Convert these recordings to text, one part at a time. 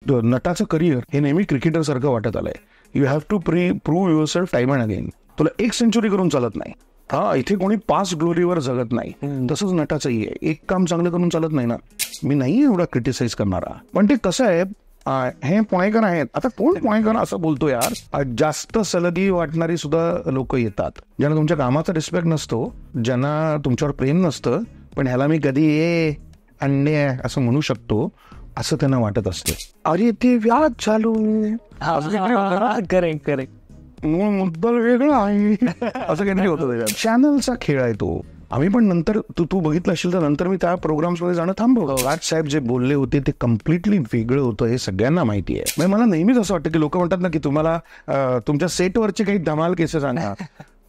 नटाचं career हे नेहमी cricketer सारखं वाटत आलंय. You have to prove yourself time and again. तुला 1 सेंचुरी करून चालत नाही. हा, इथे कोणी पास ग्लोरीवर जगत नाही. तसंच नटाचंही आहे. एक काम चांगलं करून चालत नाही ना. मी नाही एवढा क्रिटिसाइज करणारा, पण ते कसं आहे, हे पुणेकर आहेत. आता कोण पुणेकर असं बोलतो यार. जास्त सलगी वाटणारी सुद्धा लोक येतात, ज्यांना तुमच्या कामाचा रिस्पेक्ट नसतो, ज्यांना तुमच्यावर प्रेम नसतं, पण ह्याला मी कधी अंडे असं म्हणू शकतो असं त्यांना वाटत असते. अरे ते व्याज चालू करेक्ट करेक्ट मुद्दल वेगळं आहे असं काहीतरी होतं. चॅनलचा खेळ आहे तो. आम्ही पण नंतर तू बघितलं असेल तर नंतर मी त्या प्रोग्राम्स मध्ये जाणं थांबवलं. राज साहेब जे बोलले होते ते कम्प्लिटली वेगळं होतं, हे सगळ्यांना माहिती आहे. म्हणजे मला नेहमीच असं वाटतं की लोक म्हणतात ना की तुम्हाला तुमच्या सेटवरचे काही धमाल केसेस सांगा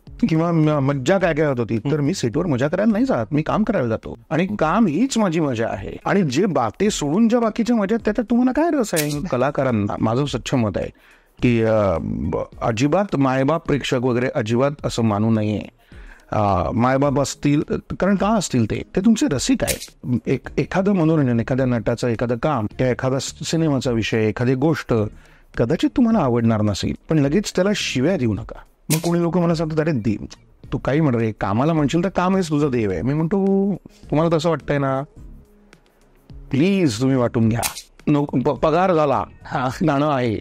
किंवा मज्जा काय काय होत होती. तर मी सेटवर मजा करायला नाही जात, मी काम करायला जातो आणि काम हीच माझी मजा आहे. आणि जे ते सोडून ज्या बाकीच्या मजा त्याच्यात तुम्हाला काय रस आहे. कलाकारांना माझं स्वच्छ मत आहे की अजिबात मायबाप प्रेक्षक वगैरे अजिबात असं मानू नये. मायबाप असतील, कारण का असतील ते तुमचे रसिक आहेत. एखादं मनोरंजन, एखाद्या नटाचं एखादं काम, एखादा सिनेमाचा विषय, एखादी गोष्ट कदाचित तुम्हाला आवडणार नसेल, पण लगेच त्याला शिव्या देऊ नका. मग कोणी लोक मला सांगतात अरे देव तू काही म्हण रे, कामाला म्हणशील तर काम हेच तुझं देव आहे. मी म्हणतो तुम्हाला तसं वाटतंय ना, प्लीज तुम्ही वाटून घ्या. पगार झाला, गाणं आहे.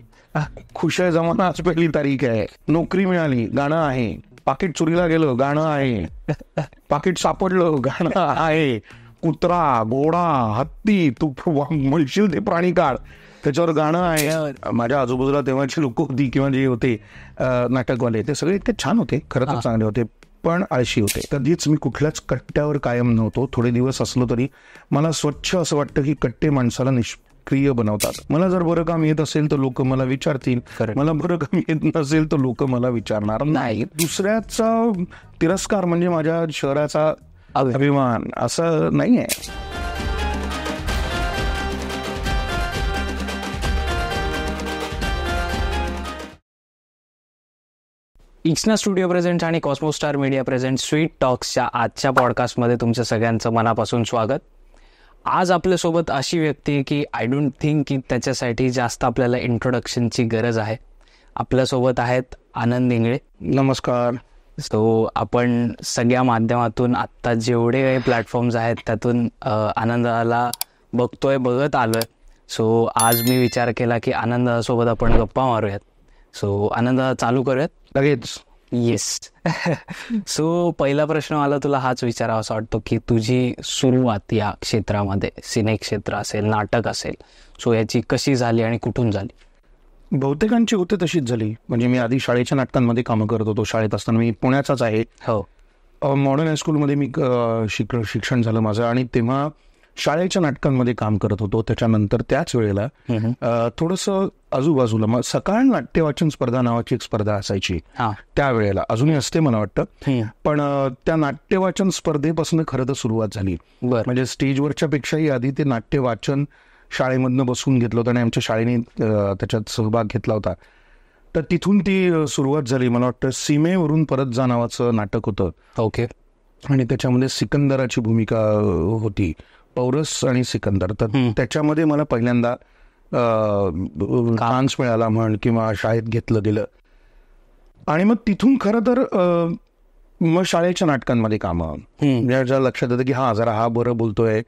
खुश आहे जमाना, आज पहिली तारीख आहे. नोकरी मिळाली, गाणं आहे. पाकिट चोरीला गेलं, गाणं आहे. पाकिट सापडलं, गाणं आहे. कुत्रा, घोडा, हत्ती, तू म्हणशील ते प्राणी काढ, त्याच्यावर गाणं आहे. माझ्या आजूबाजूला तेव्हाची लोक होती किंवा जे होते नाटकवाले, ते सगळे इतके छान होते, खरं तर चांगले होते, पण आळशी होते. कधीच मी कुठल्याच कट्ट्यावर कायम नव्हतो. थोडे दिवस असलो तरी मला स्वच्छ असं वाटतं की कट्टे माणसाला निष्क्रिय बनवतात. मला जर बरं काम येत असेल तर लोक मला विचारतील, मला बरं काम येत नसेल तर लोक मला विचारणार नाही. दुसऱ्याचा तिरस्कार म्हणजे माझ्या शहराचा अभिमान असं नाही आहे. इक्सना स्टुडिओ प्रेझेंट आणि cosmo star media present sweet टॉक्सच्या आजच्या पॉडकास्टमध्ये तुमचं सगळ्यांचं मनापासून स्वागत. आज आपल्यासोबत अशी व्यक्ती आहे की आय डोंट थिंक की त्याच्यासाठी जास्त आपल्याला इंट्रोडक्शनची गरज आहे. आपल्यासोबत आहेत आनंद इंगळे. नमस्कार. सो आपण सगळ्या माध्यमातून आत्ता जेवढे काही प्लॅटफॉर्म्स आहेत त्यातून आनंदाला बघत आलोय. सो आज मी विचार केला की आनंदासोबत आपण गप्पा मारूयात. सो आनंद चालू करूयात लगेच. येस. सो पहिला प्रश्न मला तुला हाच विचारावा असं वाटतो की तुझी सुरुवात या क्षेत्रामध्ये, सिने क्षेत्र असेल, नाटक असेल, सो याची कशी झाली आणि कुठून झाली? बहुतेकांची होते तशीच झाली. म्हणजे मी आधी शाळेच्या नाटकांमध्ये कामं करत होतो. शाळेत असताना मी पुण्याचाच आहे. हो. मॉडर्न हायस्कूलमध्ये मी शिक्षण झालं माझं आणि तेव्हा शाळेच्या नाटकांमध्ये काम करत होतो. त्याच्यानंतर त्याच वेळेला थोडंसं आजूबाजूला मग सकाळ नाट्य वाचन स्पर्धा नावाची एक स्पर्धा असायची त्यावेळेला, अजूनही असते मला वाटतं. पण त्या नाट्य वाचन स्पर्धेपासून खरं तर सुरुवात झाली. म्हणजे स्टेजवरच्या पेक्षाही आधी ते नाट्य वाचन शाळेमधनं बसून घेतलं होतं आणि आमच्या शाळेने त्याच्यात सहभाग घेतला होता. तर तिथून ती सुरुवात झाली. मला वाटतं सीमेवरून परत जा नावाचं नाटक होतं. ओके. आणि त्याच्यामध्ये सिकंदराची भूमिका होती, पौरस आणि सिकंदर. तर त्याच्यामध्ये मला पहिल्यांदा चान्स मिळाला म्हण किंवा शाळेत घेतलं गेलं. आणि मग तिथून खरं तर मग शाळेच्या नाटकांमध्ये कामं, ज्या लक्षात येतं की जरा हा बरं बोलतोय,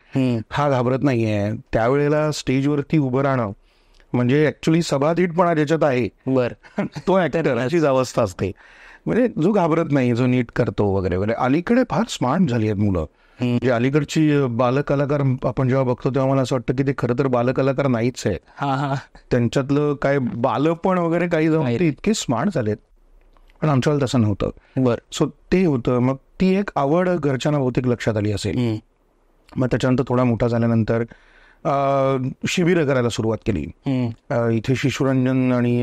हा घाबरत नाहीये. त्यावेळेला स्टेजवरती उभं राहणं म्हणजे ऍक्च्युली सभाधीटपणा ज्याच्यात आहे तो ऍक्टरची अवस्था असते. म्हणजे जो घाबरत नाही, जो नीट करतो वगैरे वगैरे. अलीकडे फार स्मार्ट झाली आहेत मुलं. म्हणजे अलीकडची बालकलाकार आपण जेव्हा बघतो तेव्हा मला असं वाटतं की ते खरं तर बालकलाकार नाहीच आहे. त्यांच्यातलं काय बालपण वगैरे काही जाऊन ते इतके स्मार्ट झालेत, पण आमच्या वेळेला तसं नव्हतं. सो ते होतं. मग ती एक आवड घरच्यांना बहुतेक लक्षात आली असेल. मग त्याच्यानंतर थोडा मोठा झाल्यानंतर शिबिरं करायला सुरुवात केली. इथे शिशुरंजन आणि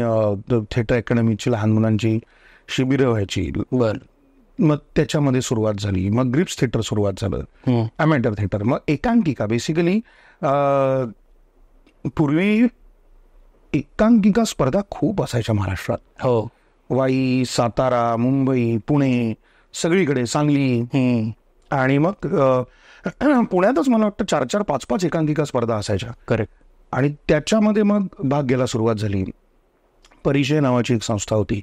थिएटर अकॅडमीची लहान मुलांची शिबिरं व्हायची. मग त्याच्यामध्ये सुरुवात झाली. मग ग्रिप्स थिएटर सुरुवात झालं, अमॅटर थिएटर. मग एकांकिका, बेसिकली पूर्वी एकांकिका स्पर्धा खूप असायच्या महाराष्ट्रात. हो. वाई, सातारा, मुंबई, पुणे, सगळीकडे, सांगली. आणि मग पुण्यातच मला वाटतं 4-4, 5-5 एकांकिका स्पर्धा असायच्या. करेक्ट. आणि त्याच्यामध्ये मग भाग घ्यायला सुरुवात झाली. परिचय नावाची एक संस्था होती.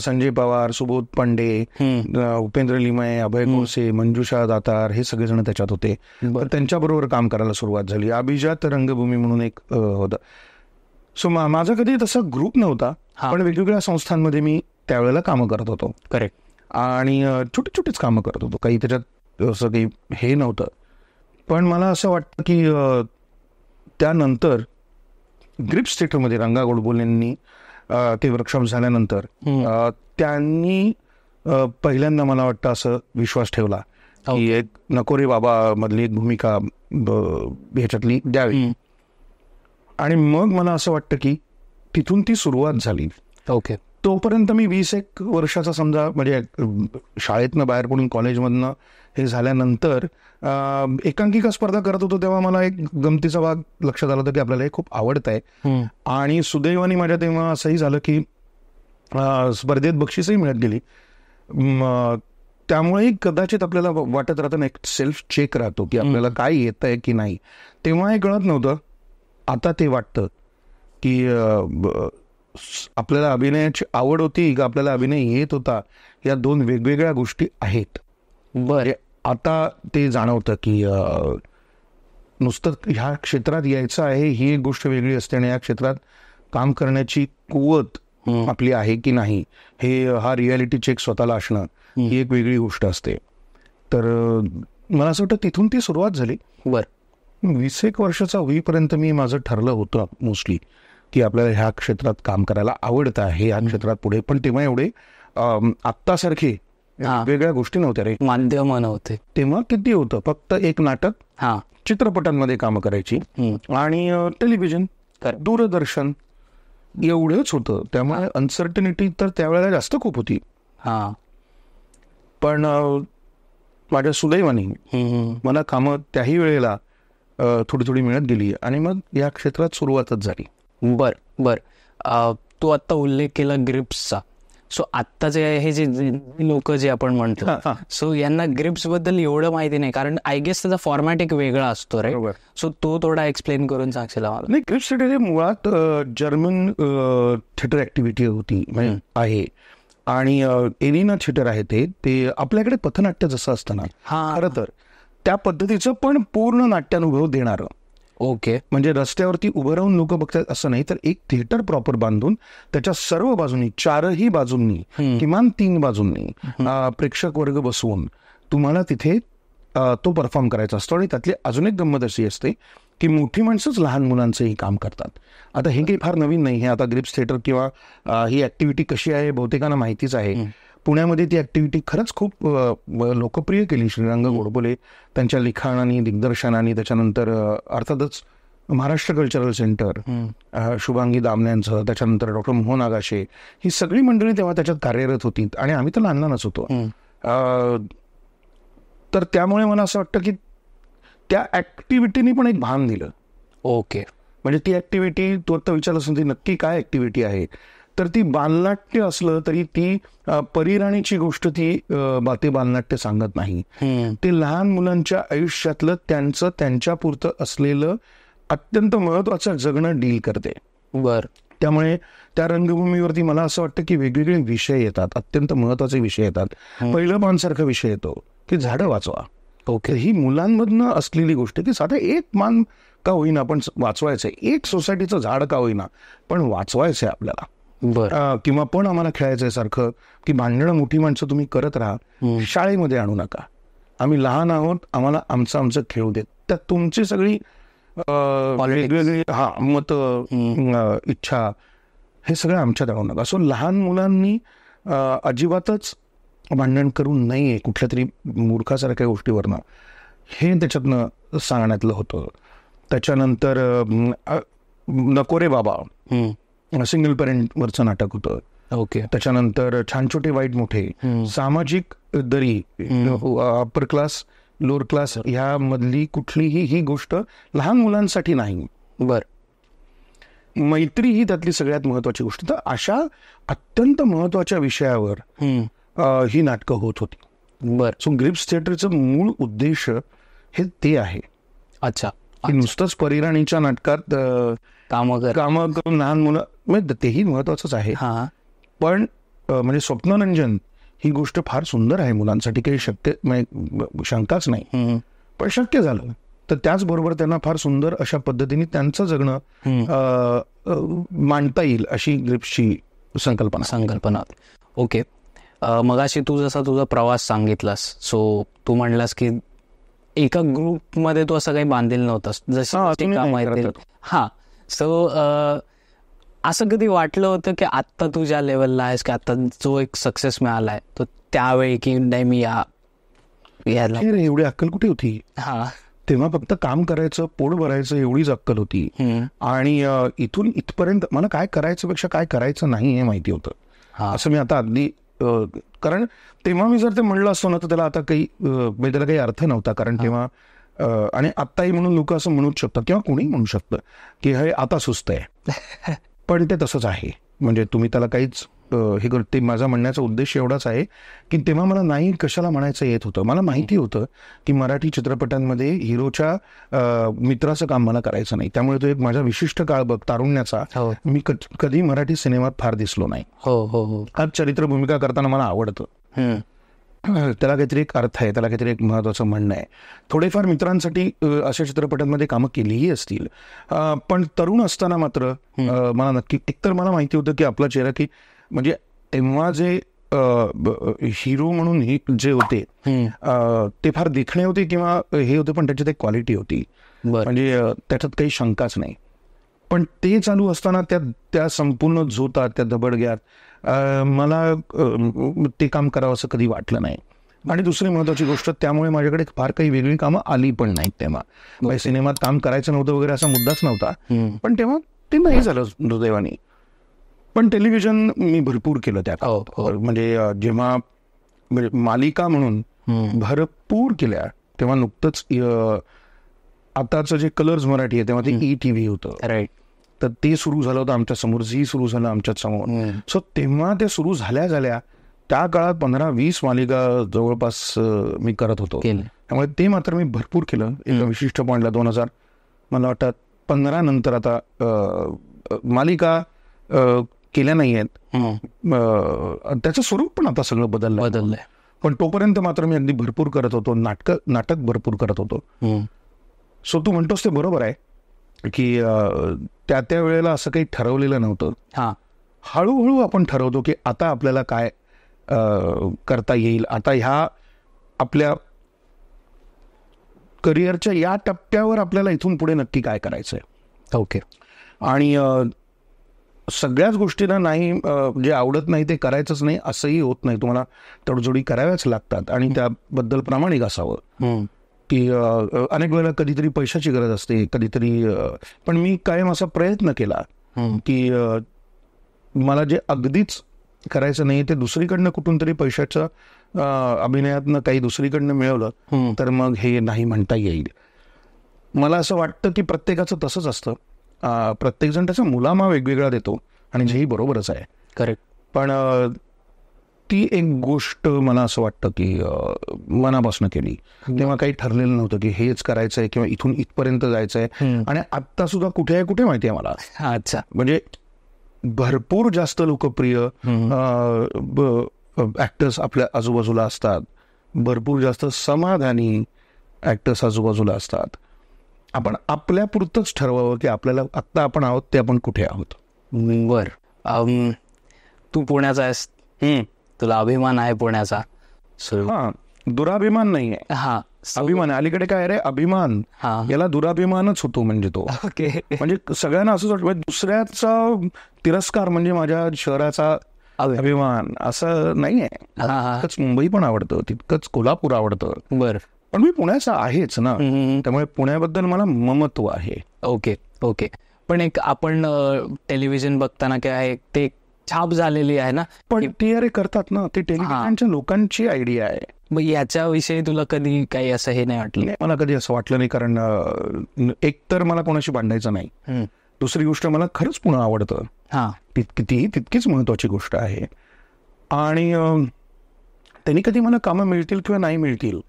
संजय पवार, सुबोध पांडे, उपेंद्र लिमये, अभय कोळसे, मंजुषा दातार हे सगळेजण त्याच्यात होते. तर त्यांच्याबरोबर काम करायला सुरुवात झाली. अभिजात रंगभूमी म्हणून एक होतं. सो माझा कधी तसा ग्रुप नव्हता, पण वेगवेगळ्या संस्थांमध्ये मी त्यावेळेला कामं करत होतो. करेक्ट. आणि छोटी छोटीच कामं करत होतो, काही त्याच्यात असं काही हे नव्हतं. पण मला असं वाटतं की त्यानंतर ग्रिप्स थिएटरमध्ये रंगा गोडबोलेंनी ते वर्कशॉप झाल्यानंतर त्यांनी पहिल्यांदा मला वाटतं असं विश्वास ठेवला की एक नको रे बाबा मधली एक भूमिका ह्याच्यातली द्यावी. आणि मग मला असं वाटतं की तिथून ती सुरुवात झाली. ओके. तोपर्यंत मी 20-1 वर्षाचा समजा म्हणजे शाळेतनं बाहेर पडून कॉलेजमधनं हे झाल्यानंतर एकांकिका स्पर्धा करत होतो, तेव्हा मला एक गमतीचा भाग लक्षात आला होता की आपल्याला हे खूप आवडत आहे. आणि सुदैवाने माझ्या तेव्हा असंही झालं की स्पर्धेत बक्षीसही मिळत गेली. त्यामुळे कदाचित आपल्याला वाटत राहतं, एक सेल्फ चेक राहतो की आपल्याला काय येत आहे की नाही. तेव्हा हे कळत नव्हतं, आता ते वाटतं की आपल्याला अभिनयाची आवड होती का आपल्याला अभिनय येत होता, या दोन वेगवेगळ्या गोष्टी आहेत. बरं. आता ते जाणवतं की नुसतं ह्या क्षेत्रात यायचं आहे ही एक गोष्ट वेगळी असते, आणि या क्षेत्रात काम करण्याची कुवत आपली आहे की नाही हा रियालिटी चेक स्वतःला असणं ही एक वेगळी गोष्ट असते. तर मला असं वाटतं तिथून ती सुरुवात झाली. बरं. 20-1 वर्षाचा होईपर्यंत मी माझं ठरलं होतं मोस्टली की आपल्याला ह्या क्षेत्रात काम करायला आवडतं आहे, ह्या क्षेत्रात पुढे. पण तेव्हा एवढे आत्तासारखे वेगळ्या गोष्टी नव्हत्या रे, माध्यम नव्हते तेव्हा. किती होतं, फक्त एक नाटक, चित्रपटांमध्ये कामं करायची आणि टेलिव्हिजन, दूरदर्शन एवढंच होतं. त्यामुळे अनसर्टनिटी तर त्यावेळेला जास्त खूप होती. पण माझ्या सुदैवाने मला कामं त्याही वेळेला थोडी थोडी मिळत गेली आणि मग या क्षेत्रात सुरुवातच झाली. बर. तू आत्ता उल्लेख केला ग्रिप्सचा. सो आत्ताचे हे जे लोक जे आपण म्हणतो, सो यांना ग्रिप्स बद्दल एवढं माहिती नाही, कारण आय गेस त्याचा फॉर्मॅट एक वेगळा असतो, राईट? सो तो थोडा एक्सप्लेन करून सांगशील आम्हाला? नाही, ग्रिप्स थिएटर हे मुळात जर्मन थिएटर ऍक्टिव्हिटी होती आहे. आणि एरिना थिएटर आहे ते आपल्याकडे पथनाट्य जसं असतं ना, खरं तर त्या पद्धतीचं पण पूर्ण नाट्यानुभव देणारं. ओके. म्हणजे रस्त्यावरती उभं राहून लोक बघतात असं नाही, तर एक थिएटर प्रॉपर बांधून त्याच्या सर्व बाजूंनी, 4ही बाजूंनी, किमान 3 बाजूंनी प्रेक्षक वर्ग बसवून तुम्हाला तिथे तो परफॉर्म करायचा असतो. आणि त्यातली अजून एक गंमत अशी असते की मोठी माणसंच लहान मुलांचंही काम करतात. आता हे काही फार नवीन नाही, हे आता ग्रिप्स थिएटर किंवा ही ऍक्टिव्हिटी कशी आहे बहुतेकांना माहितीच आहे. पुण्यामध्ये ती ऍक्टिव्हिटी खरंच खूप लोकप्रिय केली श्रीरंग गोडबोले त्यांच्या लिखाणाने, दिग्दर्शनाने. त्याच्यानंतर अर्थातच महाराष्ट्र कल्चरल सेंटर, शुभांगी दामण्यांचं, त्याच्यानंतर डॉक्टर मोहन आगाशे, ही सगळी मंडळी तेव्हा त्याच्यात कार्यरत होती आणि आम्ही तर लहानच होतो. तर त्यामुळे मला असं वाटतं की त्या ऍक्टिव्हिटीनी पण एक भान दिलं. ओके. म्हणजे ती ऍक्टिव्हिटी, तू आता विचारलं असं ती नक्की काय ऍक्टिव्हिटी आहे, तर ती बालनाट्य असलं तरी ती परिराणीची गोष्ट ती ते बालनाट्य सांगत नाही. ते लहान मुलांच्या आयुष्यातलं त्यांच्यापुरतं असलेलं अत्यंत महत्वाचं जगणं डील करते. त्यामुळे त्या रंगभूमीवरती मला असं वाटतं की वेगवेगळे विषय येतात, अत्यंत महत्वाचे विषय येतात. पहिलं पानसारखा विषय येतो की झाडं वाचवा. ओके. ही मुलांमधनं असलेली गोष्ट की साधा एक मान का होईना पण वाचवायचंय, एक सोसायटीचं झाड का होईना पण वाचवायचंय आपल्याला. किंवा पण आम्हाला खेळायचंय सारखं की भांडणं मोठी माणसं तुम्ही करत राहा, शाळेमध्ये आणू नका, आम्ही लहान आहोत, आम्हाला आमचं खेळू देत. त्यात तुमची सगळी वेगवेगळी मत, इच्छा, हे सगळं आमच्यात आणू नका. सो लहान मुलांनी अजिबातच भांडण करू नये कुठल्या तरी मूर्खासारख्या गोष्टीवरनं, हे त्याच्यातनं सांगण्यातलं होतं. त्याच्यानंतर नको रे बाबा सिंगल पेरेंट वरचं नाटक होतं. ओके. त्याच्यानंतर छान छोटे वाईट मोठे, सामाजिक दरी, अप्पर क्लास लोअर क्लास, ह्या मधली कुठलीही ही गोष्ट लहान मुलांसाठी नाही. मैत्री ही त्यातली सगळ्यात महत्वाची गोष्ट. तर अशा अत्यंत महत्वाच्या विषयावर ही नाटकं होत होती. सो ग्रिप्स थिएटरचं मूळ उद्देश हे ते आहे. अच्छा. की नुसतंच परिराणीच्या नाटकात कामं करून लहान मुलं, म्हणजे तेही महत्वाचंच आहे. हा, पण म्हणजे स्वप्नरंजन ही गोष्ट फार सुंदर आहे मुलांसाठी, काही शंकाच नाही. पण शक्य झालं तर त्याचबरोबर त्यांना फार सुंदर अशा पद्धतीने त्यांचं जगणं मांडता येईल अशी ग्रिप्सची संकल्पना. ओके. मगाशी तू जसा तुझा प्रवास सांगितलास, सो तू म्हणलास की एका ग्रुपमध्ये तू असं काही बांधलेलं नव्हतंस, जसं काम आहे. हा, सो असं कधी वाटलं होतं की आत्ता तू ज्या लेवलला आहेस, की आता जो एक सक्सेस मिळालाय तो त्यावेळी की नाही मी याला एवढी अक्कल कुठे होती? हा, तेव्हा फक्त काम करायचं, पोट भरायचं एवढीच अक्कल होती. आणि इथून इथपर्यंत मला काय करायचं पेक्षा काय करायचं नाही हे माहिती होतं. असं मी आता अगदी, कारण तेव्हा मी जर ते म्हणलं असतो ना तर त्याला आता काही त्याला काही अर्थ नव्हता. कारण तेव्हा आणि आत्ताही म्हणून लोक असं म्हणूच शकतात किंवा कोणी म्हणू शकतं की हे आता सुस्त आहे. पण ते तसंच आहे. म्हणजे तुम्ही त्याला काहीच हे करते. माझा म्हणण्याचा उद्देश एवढाच आहे की तेव्हा मला नाही कशाला म्हणायचं येत होतं. मला माहिती होतं की मराठी चित्रपटांमध्ये हिरोच्या मित्राचं काम मला करायचं नाही. त्यामुळे तो एक माझा विशिष्ट काळ बघ तारुण्याचा मी कधी मराठी सिनेमात फार दिसलो नाही. आज चरित्र भूमिका करताना मला आवडतं. त्याला काहीतरी एक अर्थ आहे, त्याला काहीतरी एक महत्वाचं म्हणणं आहे. थोडेफार मित्रांसाठी अशा चित्रपटांमध्ये कामं केलीही असतील. पण तरुण असताना मात्र मला नक्की एकतर मला माहिती होतं की आपला चेहरा, की म्हणजे तेव्हा जे हिरो म्हणून जे होते ते फार देखणे होते किंवा हे होते, पण त्याच्यात एक क्वालिटी होती. म्हणजे त्याच्यात काही शंकाच नाही. पण ते चालू असताना त्या संपूर्ण झोतात, त्या दबडग्यात मला ते काम करावं असं कधी वाटलं नाही. आणि दुसरी महत्वाची गोष्ट, त्यामुळे माझ्याकडे फार काही वेगळी कामं आली पण नाहीत. तेव्हा सिनेमात काम करायचं नव्हतं वगैरे असा मुद्दाच नव्हता. पण तेव्हा ते नाही झालं दुर्दैवाने. पण टेलिव्हिजन मी भरपूर केलं त्यात. म्हणजे जेव्हा मालिका म्हणून भरपूर केल्या, तेव्हा नुकतंच आताचं जे कलर्स मराठी आहे तेव्हा ते ETV होतं. राईट. तर ते सुरू झालं होतं आमच्या समोर, झी सुरू झालं आमच्या समोर. सो तेव्हा ते सुरू झाल्या त्या काळात 15-20 मालिका जवळपास मी करत होतो. त्यामुळे ते मात्र मी भरपूर केलं. एका विशिष्ट पॉईंटला 2000 मला वाटतं 15 नंतर आता मालिका केल्या नाही आहेत. त्याचं स्वरूप पण आता सगळं बदललंय. पण तोपर्यंत मात्र मी अगदी भरपूर करत होतो. नाटक भरपूर करत होतो. सो तू म्हणतोस ते बरोबर आहे की त्या वेळेला असं काही ठरवलेलं नव्हतं. हळूहळू आपण ठरवतो की आता आपल्याला काय करता येईल, आता ह्या आपल्या करिअरच्या या टप्प्यावर आपल्याला इथून पुढे नक्की काय करायचंय. ओके. आणि सगळ्याच गोष्टींना नाही, जे आवडत नाही ते करायचंच नाही असंही होत नाही. तुम्हाला तडजोडी कराव्याच लागतात आणि त्याबद्दल प्रामाणिक असावं. की अनेक वेळेला कधीतरी पैशाची गरज असते, कधीतरी. पण मी कायम असा प्रयत्न केला की मला जे अगदीच करायचं नाही ते दुसरीकडनं कुठून तरी पैशाचं अभिनयातनं काही दुसरीकडनं मिळवलं तर मग हे नाही म्हणता येईल. मला असं वाटतं की प्रत्येकाचं तसंच असतं. प्रत्येकजण त्याचा मुलामा वेगवेगळा देतो आणि जेही बरोबरच आहे. करेक्ट. पण ती एक गोष्ट मला असं वाटतं की मनापासून केली. तेव्हा काही ठरलेलं नव्हतं की हेच करायचंय किंवा इथून इथपर्यंत जायचंय. आणि आत्ता सुद्धा कुठे आहे कुठे माहिती आहे मला. अच्छा. म्हणजे भरपूर जास्त लोकप्रिय ऍक्टर्स आपल्या आजूबाजूला असतात. भरपूर जास्त समाधानी ऍक्टर्स आजूबाजूला असतात. आपण आपल्यापुरतंच ठरवावं की आपल्याला आत्ता आपण आहोत ते आपण कुठे आहोत. बरं. तू पुण्याचा आहेस, तुला अभिमान आहे पुण्याचा. हा, दुराभिमान नाही आहे. हा, अभिमान. अलीकडे काय रे, अभिमान. याला दुराभिमानच होतो. म्हणजे तो म्हणजे सगळ्यांना असंच वाटतं दुसऱ्याचा तिरस्कार म्हणजे माझ्या शहराचा अभिमान असं नाही आहे. तितकंच मुंबई पण आवडतं, तितकंच कोल्हापूर आवडतं. बरं. पण मी पुण्याचा आहेच ना, त्यामुळे पुण्याबद्दल मला ममत्व आहे. ओके. पण एक आपण टेलिव्हिजन बघताना काय ते छाप झालेली आहे ना. पण ते अरे करतात ना, ते टेलिव्हिजनच्या लोकांची आयडिया आहे. मग याच्याविषयी तुला कधी काही असं हे नाही वाटलं? मला कधी असं वाटलं नाही. कारण एक तर मला कोणाशी भांडायचं नाही. दुसरी गोष्ट मला खरंच पुणे आवडतं. तितकीच महत्वाची गोष्ट आहे. आणि त्यांनी कधी मला कामं मिळतील किंवा नाही मिळतील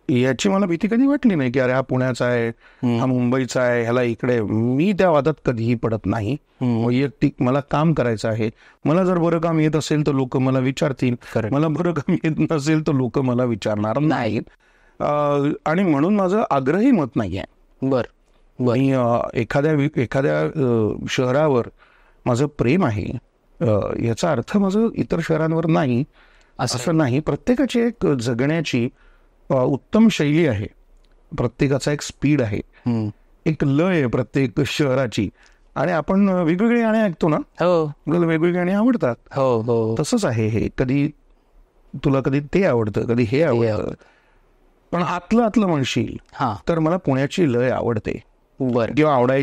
याची मला भीती कधी वाटली नाही की अरे हा पुण्याचा आहे, हा मुंबईचा आहे, ह्याला इकडे. मी त्या वादात कधीही पडत नाही. वैयक्तिक मला काम करायचं आहे. मला जर बरं काम येत असेल तर लोक मला विचारतील, मला बरं काम येत नसेल तर लोक मला विचारणार नाहीत. आणि म्हणून माझं आग्रही मत नाही आहे. मी एखाद्या शहरावर माझं प्रेम आहे याचा अर्थ माझं इतर शहरांवर नाही असं नाही. प्रत्येकाची एक जगण्याची उत्तम शैली आहे, प्रत्येकाचा एक स्पीड आहे, एक लय आहे प्रत्येक शहराची. आणि आपण वेगवेगळी गाणी ऐकतो ना, आपल्याला वेगवेगळी गाणी आवडतात. तसंच आहे हे. कधी तुला कधी ते आवडतं, कधी हे आवडतं. पण आतलं म्हणशील तर मला पुण्याची लय आवडते किंवा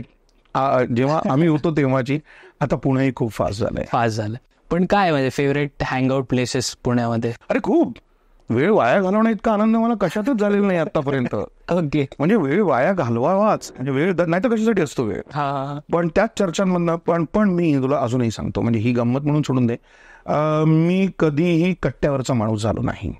जेव्हा आम्ही होतो तेव्हाची. आता पुणेही खूप फास्ट झालंय. पण काय म्हणजे फेवरेट हँगआउट प्लेसेस पुण्यामध्ये? अरे खूप. वेळ वाया घालवणं इतका आनंद मला कशातच झालेला नाही आतापर्यंत. ओके. म्हणजे वेळ वाया घालवावाच, म्हणजे वेळ नाही तर कशासाठी असतो वेळ. पण त्याच चर्चांमधनं पण मी तुला अजूनही सांगतो, म्हणजे ही गंमत म्हणून सोडून दे, मी कधीही कट्ट्यावरचा माणूस झालो नाही.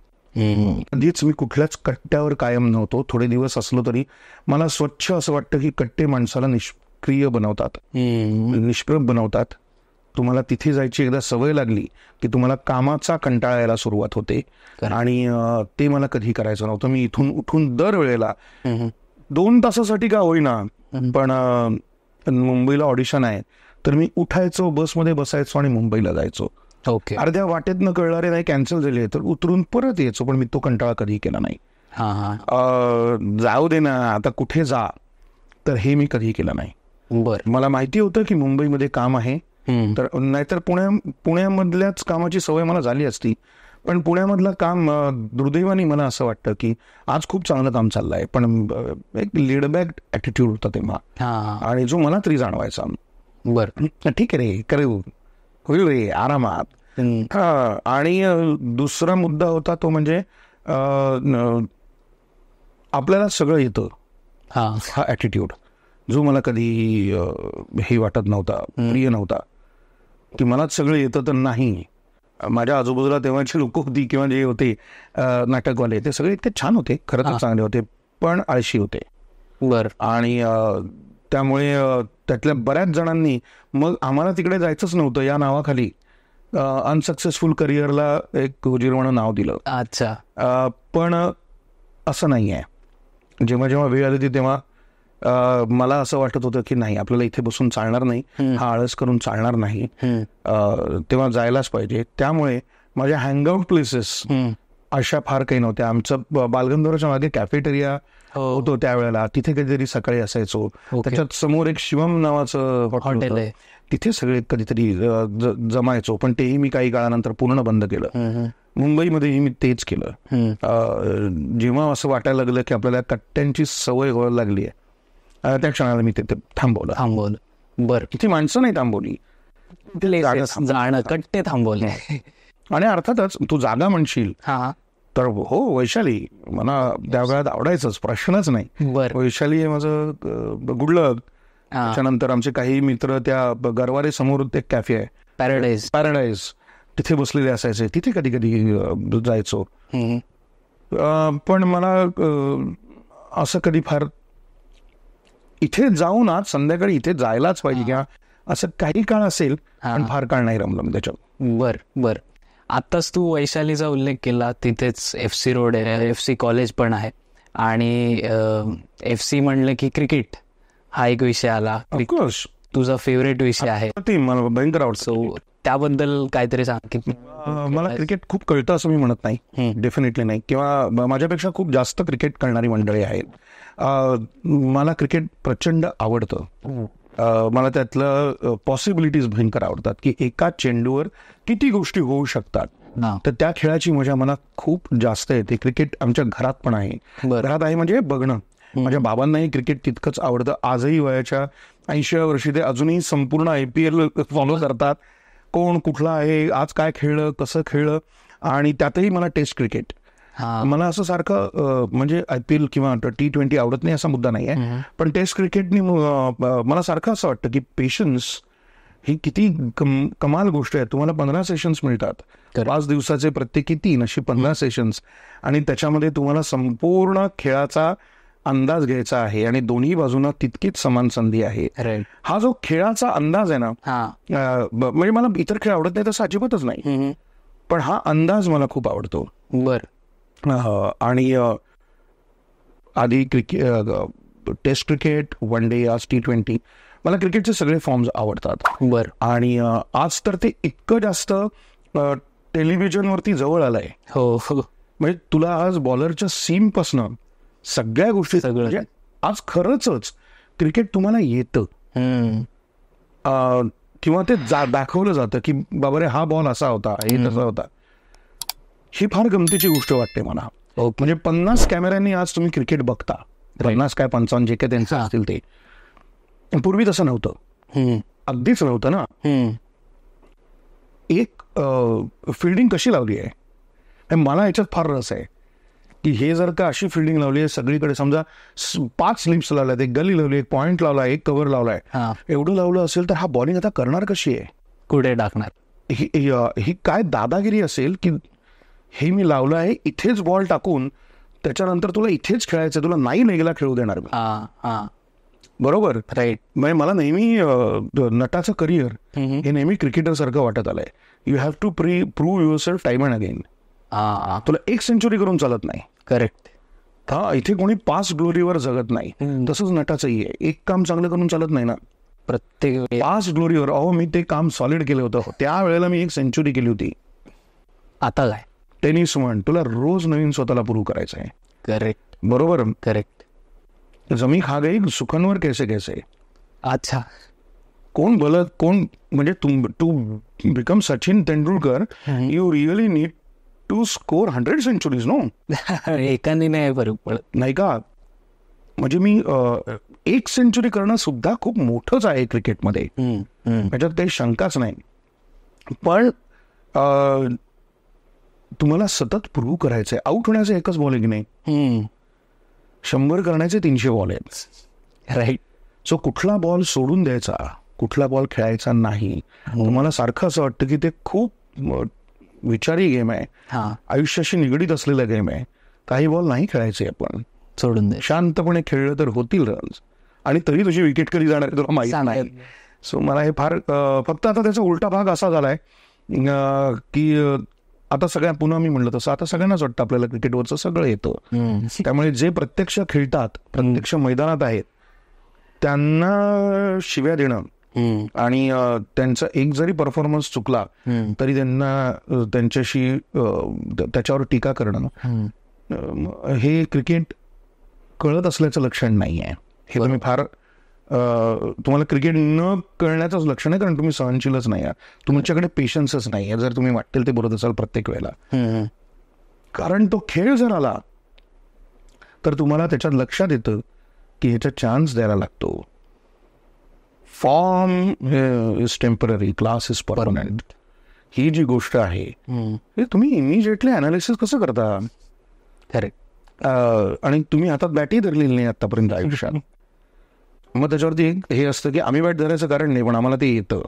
कधीच मी कुठल्याच कट्ट्यावर कायम नव्हतो. थोडे दिवस असलो तरी मला स्वच्छ असं वाटतं की कट्टे माणसाला निष्क्रिय बनवतात, निष्प्रभ बनवतात. तुम्हाला तिथे जायची एकदा सवय लागली की तुम्हाला कामाचा कंटाळा यायला सुरुवात होते. आणि ते मला कधी करायचं नव्हतं. मी इथून उठून दरवेळेला 2 तासासाठी का होईना पण मुंबईला ऑडिशन आहे तर मी उठायचो, बसमध्ये बसायचो आणि मुंबईला जायचो. अर्ध्या वाटेत न कळणारे नाही कॅन्सल झाले तर उतरून परत यायचो. पण मी तो कंटाळा कधी केला नाही. जाऊ दे ना आता कुठे जा, तर हे मी कधी केलं नाही. मला माहिती होतं की मुंबईमध्ये काम आहे, तर नाहीतर पुण्यामधल्याच कामाची सवय मला झाली असती. पण पुण्यामधलं काम दुर्दैवाने मला असं वाटतं की आज खूप चांगलं काम चाललंय, पण एक लेडबॅक ऍटिट्यूड होता तेव्हा, आणि जो मला तरी जाणवायचा. ठीक आहे रे, करू होईल रे आरामात. आणि दुसरा मुद्दा होता तो म्हणजे आपल्याला सगळं येतं हा ऍटिट्यूड, जो मला कधी हे वाटत नव्हता, प्रिय नव्हता, की मलाच सगळं येतं तर नाही. माझ्या आजूबाजूला तेव्हाचे लोक होती किंवा जे होते नाटकवाले, ते सगळे इतके छान होते, खरं तर चांगले होते, पण आळशी होते. आणि त्यामुळे त्यातल्या बऱ्याच जणांनी मग आम्हाला तिकडे जायचंच नव्हतं या नावाखाली अनसक्सेसफुल करिअरला एक जिरवणं नाव दिलं. पण असं नाही आहे. जेव्हा जेव्हा वेळ आली होती तेव्हा मला असं वाटत होतं की नाही, आपल्याला इथे बसून चालणार नाही, हा आळस करून चालणार नाही, तेव्हा जायलाच पाहिजे. त्यामुळे माझ्या हँगआउट प्लेसेस अशा फार काही नव्हत्या. आमचं बालगंधर्वच्या मागे कॅफेटेरिया होतो त्यावेळेला, तिथे कधीतरी सकाळी असायचो. त्याच्यात समोर एक शिवम नावाचं हॉटेल आहे, तिथे सगळे कधीतरी जमायचो. पण तेही मी काही काळानंतर पूर्ण बंद केलं. मुंबईमध्येही मी तेच केलं. जेव्हा असं वाटायला लागलं की आपल्याला कट्ट्यांची सवय व्हायला लागली आहे, त्या क्षणाला मी तिथे थांबवलं. किती माणसं नाही थांबवली, जाणं कट्टे थांबवले. आणि अर्थातच तू जागा म्हणशील तर हो, वैशाली मला त्या वेळात आवडायचंच, प्रश्नच नाही. वैशाली हे माझं गुडलक. त्याच्यानंतर आमचे काही मित्र त्या गरवारे समोर एक कॅफे आहे पॅराडाईज, तिथे बसलेले असायचे, तिथे कधी कधी जायचो. पण मला असं कधी फार इथे जाऊन आज संध्याकाळी इथे जायलाच पाहिजे किंवा असं काही काळ असेल, पण फार काळ नाही रमलं मी त्याच्यात. आत्ताच तू वैशालीचा उल्लेख केला, तिथेच FC रोड आहे, FC कॉलेज पण आहे. आणि FC म्हणलं की क्रिकेट हा एक विषय आला. तुझा फेवरेट विषय आहे, मला भयंकर आवडतो. त्याबद्दल काहीतरी सांग. की मला क्रिकेट खूप कळतं असं मी म्हणत नाही, डेफिनेटली नाही, किंवा माझ्यापेक्षा खूप जास्त क्रिकेट करणारी मंडळी आहेत. मला क्रिकेट प्रचंड आवडतं. मला त्यातलं पॉसिबिलिटीज भयंकर आवडतात की एका चेंडूवर किती गोष्टी होऊ शकतात. तर त्या खेळाची मजा मला खूप जास्त येते. क्रिकेट आमच्या घरात पण आहे, घरात आहे म्हणजे बघणं. माझ्या बाबांनाही क्रिकेट तितकंच आवडतं. आजही वयाच्या 80व्या वर्षी ते अजूनही संपूर्ण IPL फॉलो करतात. कोण कुठला आहे, आज काय खेळलं, कसं खेळलं. आणि त्यातही मला टेस्ट क्रिकेट, मला असं सारखं म्हणजे IPL किंवा T20 आवडत नाही असा मुद्दा नाही आहे, पण टेस्ट क्रिकेटनी मला सारखं असं वाटतं की पेशन्स ही किती कमाल गोष्ट आहे. तुम्हाला 15 सेशन्स मिळतात, 5 दिवसाचे प्रत्येकी 3 अशी 15 सेशन्स, आणि त्याच्यामध्ये तुम्हाला संपूर्ण खेळाचा अंदाज घ्यायचा आहे आणि दोन्ही बाजूंना तितकीच समान संधी आहे. हा जो खेळाचा अंदाज आहे ना, म्हणजे मला इतर खेळ आवडत नाही तसं अजिबातच नाही, पण हा अंदाज मला खूप आवडतो. आणि आधी टेस्ट क्रिकेट, वन डे, आज T20, मला क्रिकेटचे सगळे फॉर्म्स आवडतात. आणि आज तर ते इतकं जास्त टेलिव्हिजनवरती जवळ आलंय. म्हणजे तुला आज बॉलरच्या सीम पासनं सगळ्या गोष्टी, म्हणजे आज खरंच क्रिकेट तुम्हाला येतं, किंवा ते दाखवलं जातं की बाबा रे हा बॉल असा होता, हे तसा होता. ही फार गमतीची गोष्ट वाटते मला. म्हणजे 50 कॅमेऱ्यांनी आज तुम्ही क्रिकेट बघता, 50 काय 55 जे काय त्यांचं असतील ते. पूर्वी तसं नव्हतं, अगदीच नव्हतं ना. एक फिल्डिंग कशी लावली आहे, मला याच्यात फार रस आहे की हे जर का अशी फिल्डिंग लावली आहे सगळीकडे, समजा 5 स्लिप्स लावल्यात, एक गली लावली, एक पॉइंट लावला, एक कव्हर लावलाय, एवढं लावलं असेल तर हा बॉलिंग आता करणार कशी आहे, कुठे टाकणार, ही काय दादागिरी असेल की हे मी लावलं आहे, इथेच बॉल टाकून त्याच्यानंतर तुला इथेच खेळायचं, तुला नाही लेगला खेळू देणार मी. बरोबर, राईट. म्हणजे मला नेहमी नटाचं करिअर हे नेहमी क्रिकेटर सारखं वाटत आलंय. You have to prove yourself time and again. तुला 1 सेंचुरी करून चालत नाही. करेक्ट. हा, इथे कोणी पास ग्लोरीवर जगत नाही, तसंच नटाचंही आहे. एक काम चांगलं करून चालत नाही ना, प्रत्येक पास ग्लोरीवर. मी ते काम सॉलिड केलं होतं, त्यावेळेला मी 1 सेंचुरी केली होती. आता काय टेनिस म्हण, तुला रोज नवीन स्वतःला प्रूव्ह करायचं आहे. करेक्ट. बरोबर. करेक्ट. जमी खा गई सुखनवर कैसे कैसे. अच्छा, कोण बोलत कोण, म्हणजे to become Sachin Tendulkar you really need to score 100 centuries. No, एकाने नाही फरक पडत, नाही का. म्हणजे मी 1 सेंचुरी करणं सुद्धा खूप मोठंच आहे क्रिकेटमध्ये, त्याच्यात काही शंकाच नाही. पण तुम्हाला सतत प्रूव्ह करायचंय. आउट होण्याचं एकच बॉल आहे की नाही, 100 करण्याचे 300 बॉल आहेत. राईट. सो कुठला बॉल सोडून द्यायचा, कुठला बॉल खेळायचा नाही. तुम्हाला सारखं असं वाटतं की ते खूप विचारी गेम आहे, आयुष्याशी निगडीत असलेला गेम आहे. काही बॉल नाही खेळायचे, आपण सोडून दे. शांतपणे खेळलं तर होतील रन्स, आणि तरी तुझी विकेट कधी जाणार तुला माहित नाही. सो मला हे फार, फक्त आता त्याचा उलटा भाग असा झालाय की आता पुन्हा मी म्हणलं तसं आता सगळ्यांनाच वाटतं आपल्याला क्रिकेटवरचं सगळं येतं. त्यामुळे जे प्रत्यक्ष खेळतात, प्रत्यक्ष मैदानात आहेत, त्यांना शिव्या देणं आणि त्यांचा एक जरी परफॉर्मन्स चुकला तरी त्यांना त्यांच्याशी त्याच्यावर टीका करणं, हे क्रिकेट कळत असल्याचं लक्षण नाही आहे. हे तुम्ही फार तुम्हाला क्रिकेट न कळण्याचंच लक्षण आहे, कारण तुम्ही सहनशीलच नाही आहात, तुमच्याकडे पेशन्सच नाही आहे, जर तुम्ही वाटेल ते बोलत असाल प्रत्येक वेळेला. कारण तो खेळ जर आला तर तुम्हाला त्याच्यात लक्षात येतं की ह्याचा चान्स द्यायला लागतो. Form is temporary, class is permanent. ही जी गोष्ट आहे हे तुम्ही इमिजिएटली अनालिसिस कसं करता. करेक्ट. आणि तुम्ही हातात बॅटही धरलेली नाही आतापर्यंत आयुष्यात. मग त्याच्यावरती हे असतं की आम्ही बॅट धरायचं कारण नाही, पण आम्हाला ते येतं.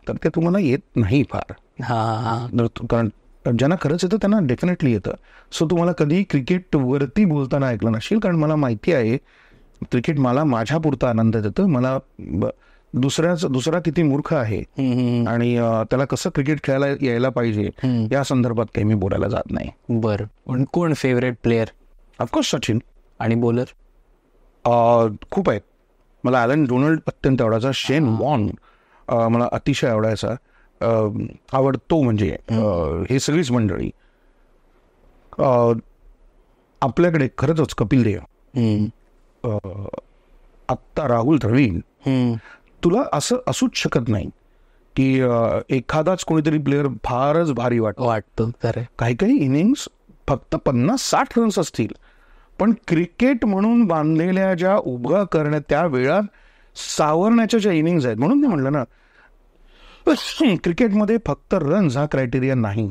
तर ते तुम्हाला येत नाही फार. कारण ज्यांना खरंच येतं त्यांना डेफिनेटली येतं. सो तुम्हाला कधी क्रिकेटवरती बोलताना ऐकलं नसेल, कारण मला माहिती आहे क्रिकेट मला माझ्या पुरता आनंद देतं. मला दुसरा किती मूर्ख आहे आणि त्याला कसं क्रिकेट खेळायला यायला पाहिजे या संदर्भात काही मी बोलायला जात नाही. बरं, पण कोण फेवरेट प्लेयर? ऑफकोर्स सचिन. आणि बॉलर खूप आहेत. मला ॲलन डोनाल्ड अत्यंत आवडायचा. शेन वॉर्न मला अतिशय आवडायचा, आवडतो. म्हणजे हे सगळीच मंडळी. आपल्याकडे खरंच कपिल देव, आत्ता राहुल द्रविड. तुला असं असूच शकत नाही की एखादाच कोणीतरी प्लेअर फारच भारी वाटतो. काही काही इनिंग्स फक्त 50-60 रन्स असतील, पण क्रिकेट म्हणून बांधलेल्या ज्या उभ्या करण्यात त्या वेळात सावरण्याच्या ज्या इनिंग्स आहेत, म्हणून मी म्हणलं ना क्रिकेटमध्ये फक्त रन्स हा क्रायटेरिया नाही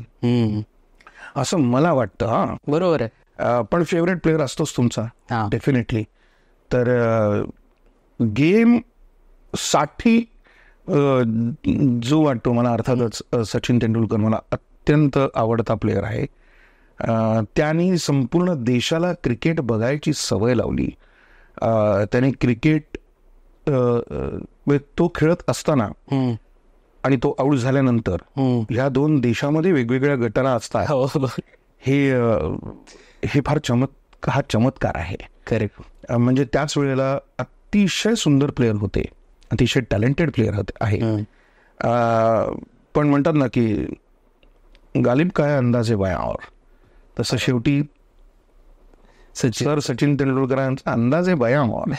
असं मला वाटतं. हा, बरोबर आहे. पण फेवरेट प्लेअर असतोच तुमचा डेफिनेटली. तर गेम साठी जो वाटतो मला अर्थातच सचिन तेंडुलकर मला अत्यंत आवडता प्लेअर आहे. त्यांनी संपूर्ण देशाला क्रिकेट बघायची सवय लावली. त्याने क्रिकेट तो खेळत असताना आणि तो आऊट झाल्यानंतर ह्या दोन देशामध्ये वेगवेगळ्या घटना असतात. हे फार हा चमत्कार आहे. करेक्ट. म्हणजे त्याच वेळेला अतिशय सुंदर प्लेअर होते, अतिशय टॅलेंटेड प्लेअर आहे. पण म्हणतात ना की गालिब काय अंदाजे बयावर, तसं शेवटी सचिन तेंडुलकरांचा अंदाजे बयावर.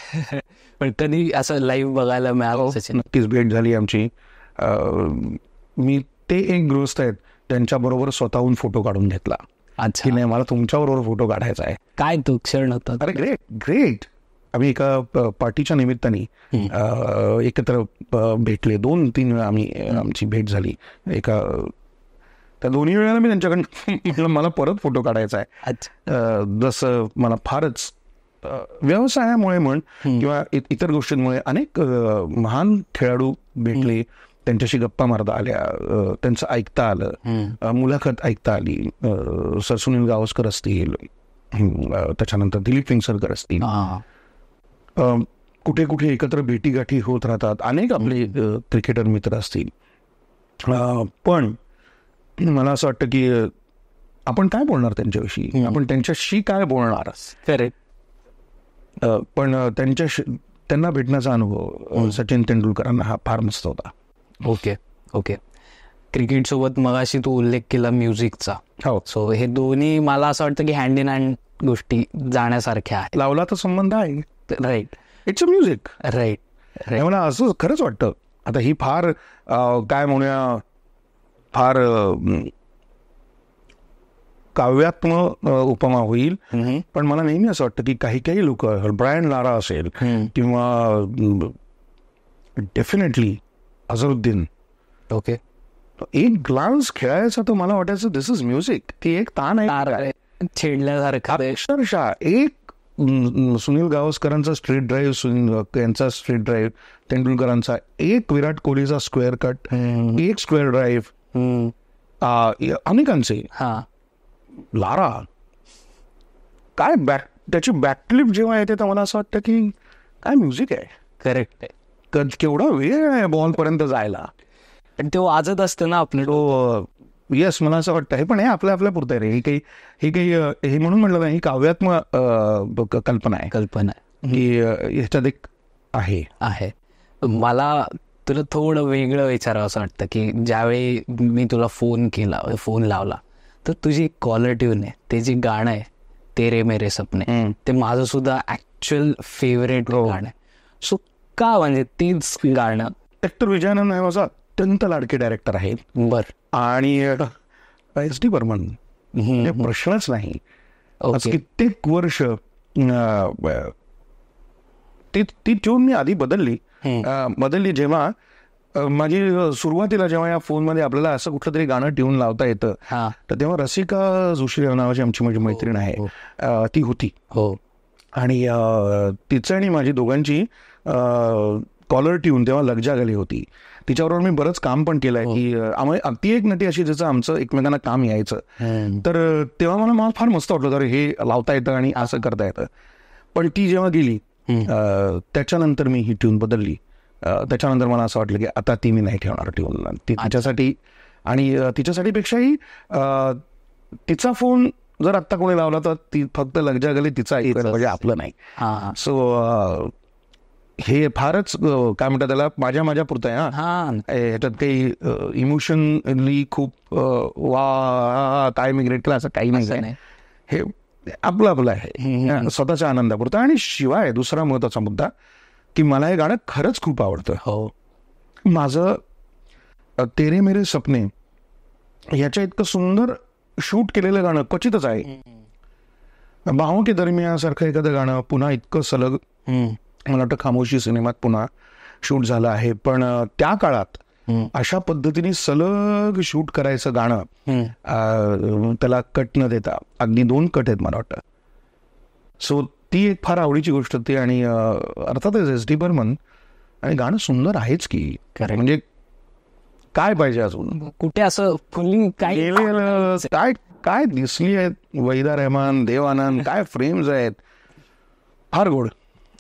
पण कधी असं लाईव्ह बघायला मिळालं? सचिन नक्कीच भेट झाली आमची. मी ते एक गृहस्थ आहेत त्यांच्याबरोबर स्वतःहून फोटो काढून घेतला. अच्छा, की नाही मला तुमच्याबरोबर फोटो काढायचा आहे. काय तो क्षण होता? अरे ग्रेट ग्रेट. आम्ही एका पार्टीच्या निमित्ताने एकत्र भेटले. 2-3 वेळा आमची भेट झाली. त्या दोन्ही वेळेला मी त्यांच्याकडनं मला परत फोटो काढायचा आहे. जसं मला फारच व्यवसायामुळे म्हण किंवा इतर गोष्टींमुळे अनेक महान खेळाडू भेटले, त्यांच्याशी गप्पा मारता आल्या, त्यांचं ऐकता आलं, मुलाखत ऐकता आली. सर सुनील गावस्कर असतील, त्याच्यानंतर दिलीप वेंगसरकर असतील, कुठे कुठे एकत्र भेटीगाठी होत राहतात. अनेक आपले क्रिकेटर मित्र असतील. पण मला असं वाटतं की आपण काय बोलणार त्यांच्याविषयी, आपण त्यांच्याशी काय बोलणार. पण त्यांना भेटण्याचा अनुभव सचिन तेंडुलकरांना हा फार मस्त होता. ओके. क्रिकेट सोबत मगाशी तू उल्लेख केला म्युझिकचा. हो. सो हे दोन्ही मला असं वाटतं की हँड इन हँड गोष्टी जाण्यासारख्या आहेत. लावला तर संबंध आहे. Right. It's a music. Right. मला असं खरंच वाटतं. आता ही फार काय म्हणूया फार काव्यात्मक उपमा होईल, पण मला नेहमी असं वाटतं की काही लोक, ब्रायन लारा असेल किंवा डेफिनेटली अझरुद्दीन, ओके, एक ग्लान्स खेळायचा तर मला वाटायचं दिस इज म्युझिक. ती एक ताण आहे छेडल्यासारखं. अक्षरशः एक सुनील गावस्करांचा स्ट्रेट ड्राईव्ह, यांचा स्ट्रेट ड्राईव्ह, तेंडुलकरांचा एक, विराट कोहलीचा स्क्वेअर कट, एक स्क्वेअर ड्राईव्ह, अनेकांचे. लारा काय त्याची बॅकफ्लिप जेव्हा येते तर मला असं वाटतं की काय म्युझिक आहे. करेक्ट आहे. केवढा वेळ आहे बॉल पर्यंत जायला, आणि ते वाजत असतं ना आपलं. येस, मला असं वाटतं. हे पण हे आपल्या पुरतं आहे रे. हे म्हणून म्हटलं ना, ही काव्यात्मक कल्पना आहे की ह्याच्यात एक आहे. मला तुला थोडं वेगळं विचारावं असं वाटतं की ज्यावेळी मी तुला फोन लावला तर तुझी कॉलर ट्यून आहे, ते जे गाणं आहे तेरे मेरे सपने, ते माझं सुद्धा ऍक्च्युअल फेवरेट गाणं आहे. सो का, म्हणजे तीच गाणं. ऍक्टर विजयानंद हे माझा अत्यंत लाडके डायरेक्टर आहे. बर. आणि SD बर्मन, प्रश्नच नाही. कित्येक वर्ष ती ट्यून मी आधी बदलली जेव्हा माझी सुरुवातीला जेव्हा या फोनमध्ये आपल्याला असं कुठलं तरी गाणं ट्यून लावता येतं, तर तेव्हा रसिका जोशी नावाची आमची माझी मैत्रीण आहे, ती होती. आणि तिचं आणि माझी दोघांची कॉलर ट्यून तेव्हा लगजा गली होती. तिच्याबरोबर मी बरंच काम पण केलंय की ती एक नटी अशी ज्याचं आमचं एकमेकांना काम यायचं. तर तेव्हा मला फार मस्त वाटलं, तर हे लावता येतं आणि असं करता येतं. पण ती जेव्हा गेली त्याच्यानंतर मी ही ट्यून बदलली. त्याच्यानंतर मला असं वाटलं की आता ती मी नाही ठेवणार ट्यून. ती तिच्यासाठी, आणि तिच्यासाठीपेक्षाही तिचा फोन जर आत्ता कोणी लावला तर ती फक्त लगजा गली तिचा ऐकलं, म्हणजे आपलं नाही. सो हे फारच काय म्हणतात त्याला, माझ्या पुरतं आहे. ह्याच्यात काही इमोशनली खूप काय मी ग्रेट केलं असं काही नाही. हे आपलं आहे, स्वतःच्या आनंदापुरतं. आणि शिवाय दुसरा महत्वाचा मुद्दा की मला हे गाणं खरंच खूप आवडतं. माझं तेरे मेरे सपने ह्याच्या इतकं सुंदर शूट केलेलं गाणं क्वचितच आहे. बाहों के दरम्यान सारखं एखादं गाणं पुन्हा इतकं सलग, मला वाटतं खामोशी सिनेमात पुन्हा शूट झालं आहे. पण त्या काळात अशा पद्धतीने सलग शूट करायचं गाणं, त्याला कट न देता, अगदी 2 कट आहेत मला वाटतं. सो ती एक फार आवडीची गोष्ट होती. आणि अर्थातच SD बर्मन आणि गाणं सुंदर आहेच की. Correct. म्हणजे काय पाहिजे अजून. कुठे असं फुलिंग काय गेलेलं काय काय दिसली आहेत. वहिदा रहमान, देव आनंद, काय फ्रेम्स आहेत, फार गोड.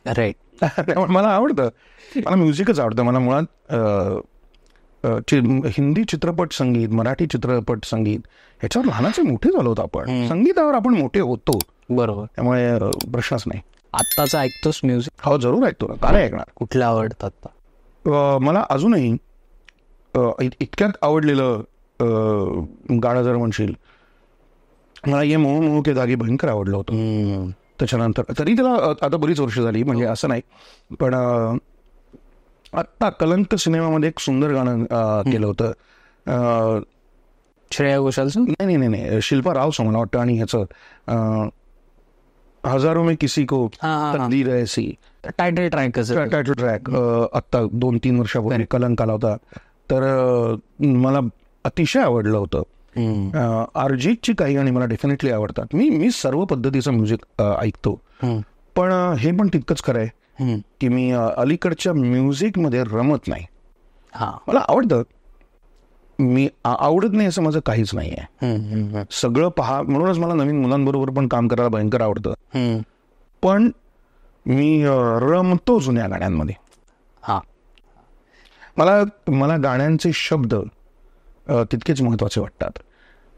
राईट. त्यामुळे मला आवडतं. मला म्युझिकच आवडतं. मला मुळात हिंदी चित्रपट संगीत, मराठी चित्रपट संगीत ह्याच्यावर लहानाचे मोठे झालो होतो आपण. संगीतावर आपण मोठे होतो. बरोबर. त्यामुळे प्रश्नच नाही. आत्ताचं ऐकतोस म्युझिक? हो, जरूर ऐकतो ना. का नाही ऐकणार. कुठलं आवडतं आता? मला अजूनही इतक्यात आवडलेलं गाणं जर म्हणशील, मला ये मोह मोह के धागे भयंकर आवडलं होतं. त्याच्यानंतर तरी त्याला आता बरीच वर्ष झाली, म्हणजे असं नाही, पण आत्ता कलंक सिनेमामध्ये एक सुंदर गाणं केलं होतं. श्रेया घोषालचं? नाही, शिल्पा रावचं मला वाटतं. आणि ह्याचं हजारो में किसी को तकदीर ऐसी, टायटल ट्रॅक. टायटल ट्रॅक आत्ता 2-3 वर्षापूर्वी कलंक आला होता. तर मला अतिशय आवडलं होतं. अरिजितची काही गाणी मला डेफिनेटली आवडतात. मी सर्व पद्धतीचं म्युझिक ऐकतो. पण हे पण तितकंच खरं आहे की मी अलीकडच्या म्युझिकमध्ये रमत नाही. मला आवडतं, मी आवडत नाही असं माझं काहीच नाही आहे. सगळं पहा, म्हणूनच मला नवीन मुलांबरोबर पण काम करायला भयंकर आवडतं. पण मी रमतो जुन्या गाण्यांमध्ये. मला गाण्यांचे शब्द तितकेच महत्वाचे वाटतात.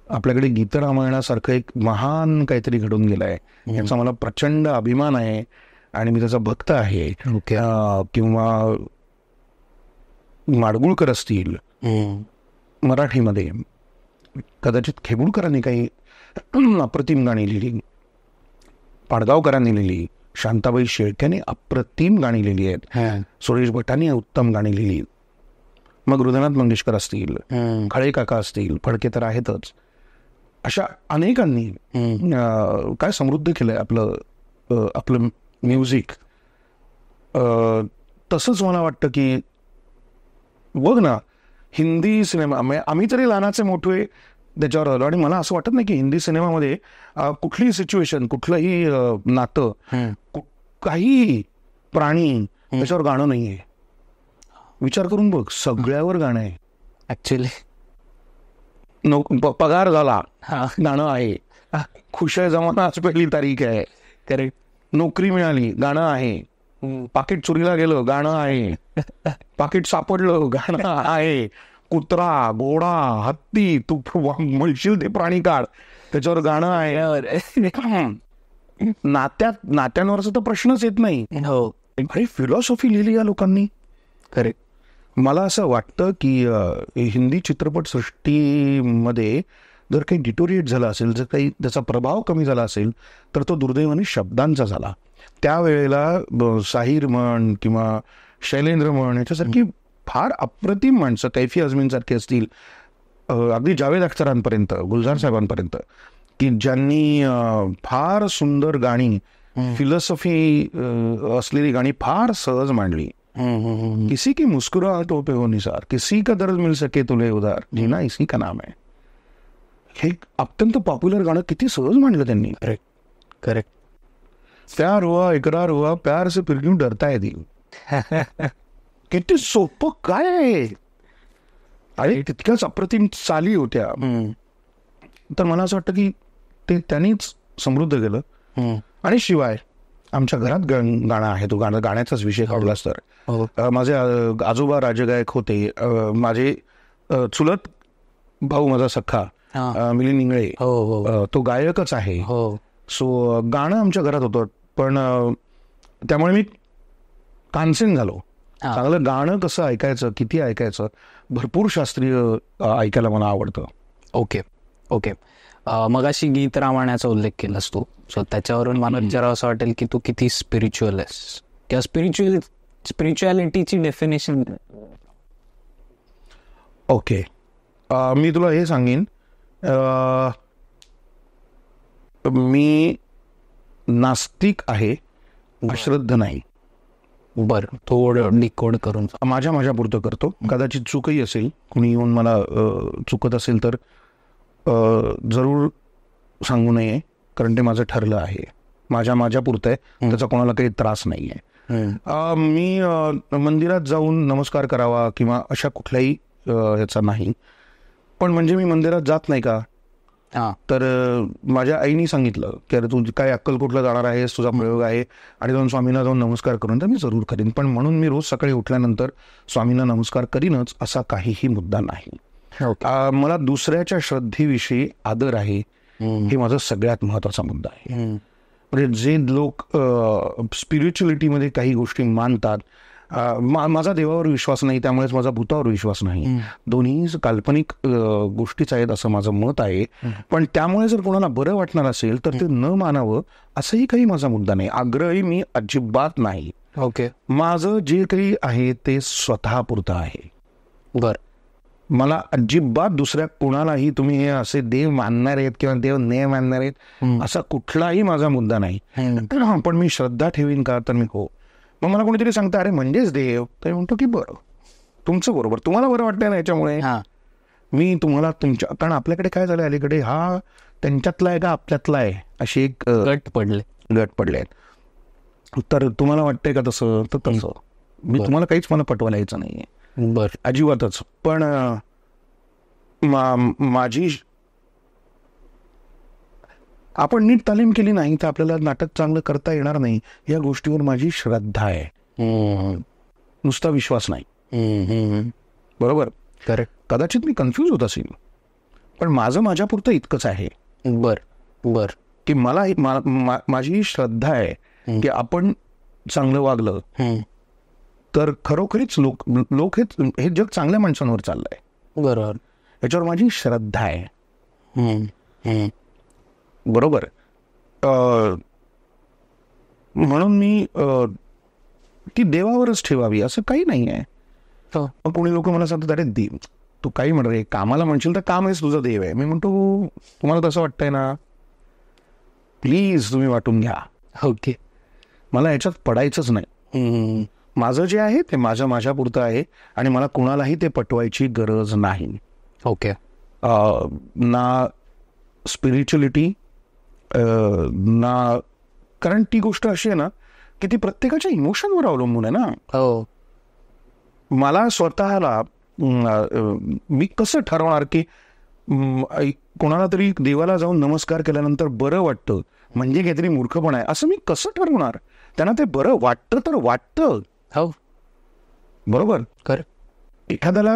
आपल्याकडे गीतरामायणासारखं एक महान काहीतरी घडून गेलंय, याचा मला प्रचंड अभिमान आहे आणि मी त्याचा भक्त आहे. किंवा माडगुळकर असतील मराठीमध्ये, कदाचित खेबुडकरांनी काही अप्रतिम गाणी लिहिली, पाडगावकरांनी लिहिली, शांताबाई शेळक्याने अप्रतिम गाणी लिहिली आहेत, सुरेश भटांनी उत्तम गाणी लिहिली, मग हृदयनाथ मंगेशकर असतील, खळे काका असतील, फडके तर आहेतच, अशा अनेकांनी काय समृद्ध केलंय आपलं म्युझिक. तसंच मला वाटतं की बघ ना, हिंदी सिनेमा, आम्ही तरी लहानाचे मोठे त्याच्यावर आलो, आणि मला असं वाटत नाही की हिंदी सिनेमामध्ये कुठलीही सिच्युएशन, कुठलंही नातं, काही प्राणी त्याच्यावर गाणं नाहीये. विचार करून बघ, सगळ्यावर गाणं आहे. ऍक्च्युली पगार झाला गाणं आहे, खुश आहे जमाना आज पहिली तारीख आहे, करेक्ट, नोकरी मिळाली गाणं आहे, पाकिट चोरीला गेलं गाणं आहे, पाकिट सापडलं गाणं आहे, कुत्रा, घोडा, हत्ती, तू म्हणशील ते प्राणी काढ त्याच्यावर गाणं आहे. नात्यांवरचा तर प्रश्नच येत नाही. अरे फिलॉसॉफी लिहिली या लोकांनी. करेक्ट. मला असं वाटतं की हिंदी चित्रपटसृष्टीमध्ये जर काही डिटोरिएट झाला असेल, जर काही त्याचा प्रभाव कमी झाला असेल, तर तो दुर्दैवाने शब्दांचा झाला. त्यावेळेला साहिर म्हण किंवा शैलेंद्र म्हण याच्यासारखी फार अप्रतिम माणसं, कैफी आझमीन सारखी असतील, अगदी जावेद अख्तरांपर्यंत, गुलजार साहेबांपर्यंत, की ज्यांनी फार सुंदर गाणी, फिलॉसॉफी असलेली गाणी फार सहज मांडली. किसी की मुस्कुराहटों पे हो निसार, किसी का दर्द मिल सके तुले उधार, जीना इसी का नाम है. हे अत्यंत पॉप्युलर गाणं किती सहज मांडलं त्यांनी. Correct correct. प्यार हुआ इकरार हुआ, प्यार से फिर क्यों डरता है दिल. किती सोपं काय आहे. आणि तितक्याच अप्रतिम चाली होत्या. तर मला असं वाटतं की ते त्यांनीच समृद्ध केलं. आणि शिवाय आमच्या घरात गाणं आहे, तो गाण्याचाच विषय काढलास तर माझे आजोबा राजगायक होते. माझे चुलत भाऊ, माझा सख्खा मिलिंद इंगळे, तो गायकच आहे. सो गाणं आमच्या घरात होतं. पण त्यामुळे मी कानसेन झालो. चांगलं गाणं कसं ऐकायचं, किती ऐकायचं, भरपूर शास्त्रीय ऐकायला मला आवडतं. Okay okay. मगाशी गीत रामायणाचा उल्लेख केलास तू, सो त्याच्यावरून मला विचारावं असं वाटेल की तू किती स्पिरिच्युअल आहेस, किंवा स्पिरिच्युअलिटीची डेफिनेशन. ओके, मी तुला हे सांगेन, मी नास्तिक आहे, अश्रद्ध नाही. बरं, थोडं डिकोड करून माझ्या पुरतं करतो. कदाचित चूकही असेल, कुणी येऊन मला चुकत असेल तर जरूर सांगू नये, कारण ते माझं ठरलं आहे. माझ्या पुरतं आहे, त्याचा कोणाला काही त्रास नाही आहे. मी मंदिरात जाऊन नमस्कार करावा किंवा अशा कुठल्याही ह्याचा नाही. पण म्हणजे मी मंदिरात जात नाही का, तर माझ्या आईने सांगितलं की अरे तू काय अक्कलकोटला जाणार आहेस, तुझा प्रयोग आहे आणि जाऊन स्वामींना जाऊन नमस्कार करून, तर मी जरूर करीन. पण म्हणून मी रोज सकाळी उठल्यानंतर स्वामींना नमस्कार करीनच असा काहीही मुद्दा नाही. मला दुसऱ्याच्या श्रद्धेविषयी आदर आहे, हे माझा सगळ्यात महत्वाचा मुद्दा आहे. म्हणजे जे लोक स्पिरिच्युअलिटीमध्ये काही गोष्टी मानतात, माझा देवावर विश्वास नाही, त्यामुळेच माझा भूतावर विश्वास नाही, दोन्ही काल्पनिक गोष्टीच आहेत असं माझं मत आहे. पण त्यामुळे जर कोणाला बरं वाटणार असेल तर ते न मानावं असंही काही माझा मुद्दा नाही. आग्रही मी अजिबात नाही. ओके. माझं जे काही आहे ते स्वतःपुरतं आहे. बर. मला अजिबात दुसऱ्या कोणालाही तुम्ही हे असे देव मानणार आहेत किंवा देव न मानणार आहेत असा कुठलाही माझा मुद्दा नाही. पण मी श्रद्धा ठेवीन का, तर मी हो. मग मला कोणीतरी सांगतं अरे म्हणजेच देव, तर म्हणतो की बरं तुमचं बरोबर, तुम्हाला बरं वाटतंय ना याच्यामुळे मी तुम्हाला तुमच्या, कारण आपल्याकडे काय झालं अलीकडे, हा त्यांच्यातला आहे का आपल्यातला आहे अशी एक गट पडले आहेत. तर तुम्हाला वाटतंय का तसं, तर तसं मी तुम्हाला काहीच मला पटवायला यायचं नाहीये. बरं. अजिबातच. पण माझी आपण नीट तालीम केली नाही तर आपल्याला नाटक चांगलं करता येणार नाही, या गोष्टीवर माझी श्रद्धा आहे, नुसता विश्वास नाही. बरोबर. करेक्ट. कदाचित मी कन्फ्यूज होत असेल, पण माझं माझ्यापुरतं इतकंच आहे. बर. की मला माझी श्रद्धा आहे की आपण चांगलं वागलं तर खरोखरीच लोक हे जग चांगल्या माणसांवर चाललंय. बरोबर. याच्यावर माझी श्रद्धा आहे. बरोबर. म्हणून मी ती देवावरच ठेवावी असं काही नाही आहे. मग कोणी लोक मला सांगतात अरे देव तू काही म्हण रे, कामाला म्हणशील तर काम आहेच तुझं देव आहे. मी म्हणतो तुम्हाला तसं वाटतंय ना, प्लीज तुम्ही वाटून घ्या. ओके. मला याच्यात पडायचंच नाही. माझं जे आहे ते माझ्यापुरतं आहे आणि मला कुणालाही ते पटवायची गरज नाही. ओके. ना स्पिरिच्युअलिटी ना, कारण ती गोष्ट अशी आहे ना की ती प्रत्येकाच्या इमोशनवर अवलंबून आहे ना. हो. मला स्वतःला मी कसं ठरवणार की कोणाला तरी देवाला जाऊन नमस्कार केल्यानंतर बरं वाटतं म्हणजे काहीतरी मूर्खपणा आहे असं मी कसं ठरवणार? त्यांना ते बरं वाटतं तर वाटतं. हो. बरोबर. करेक्ट. एखाद्याला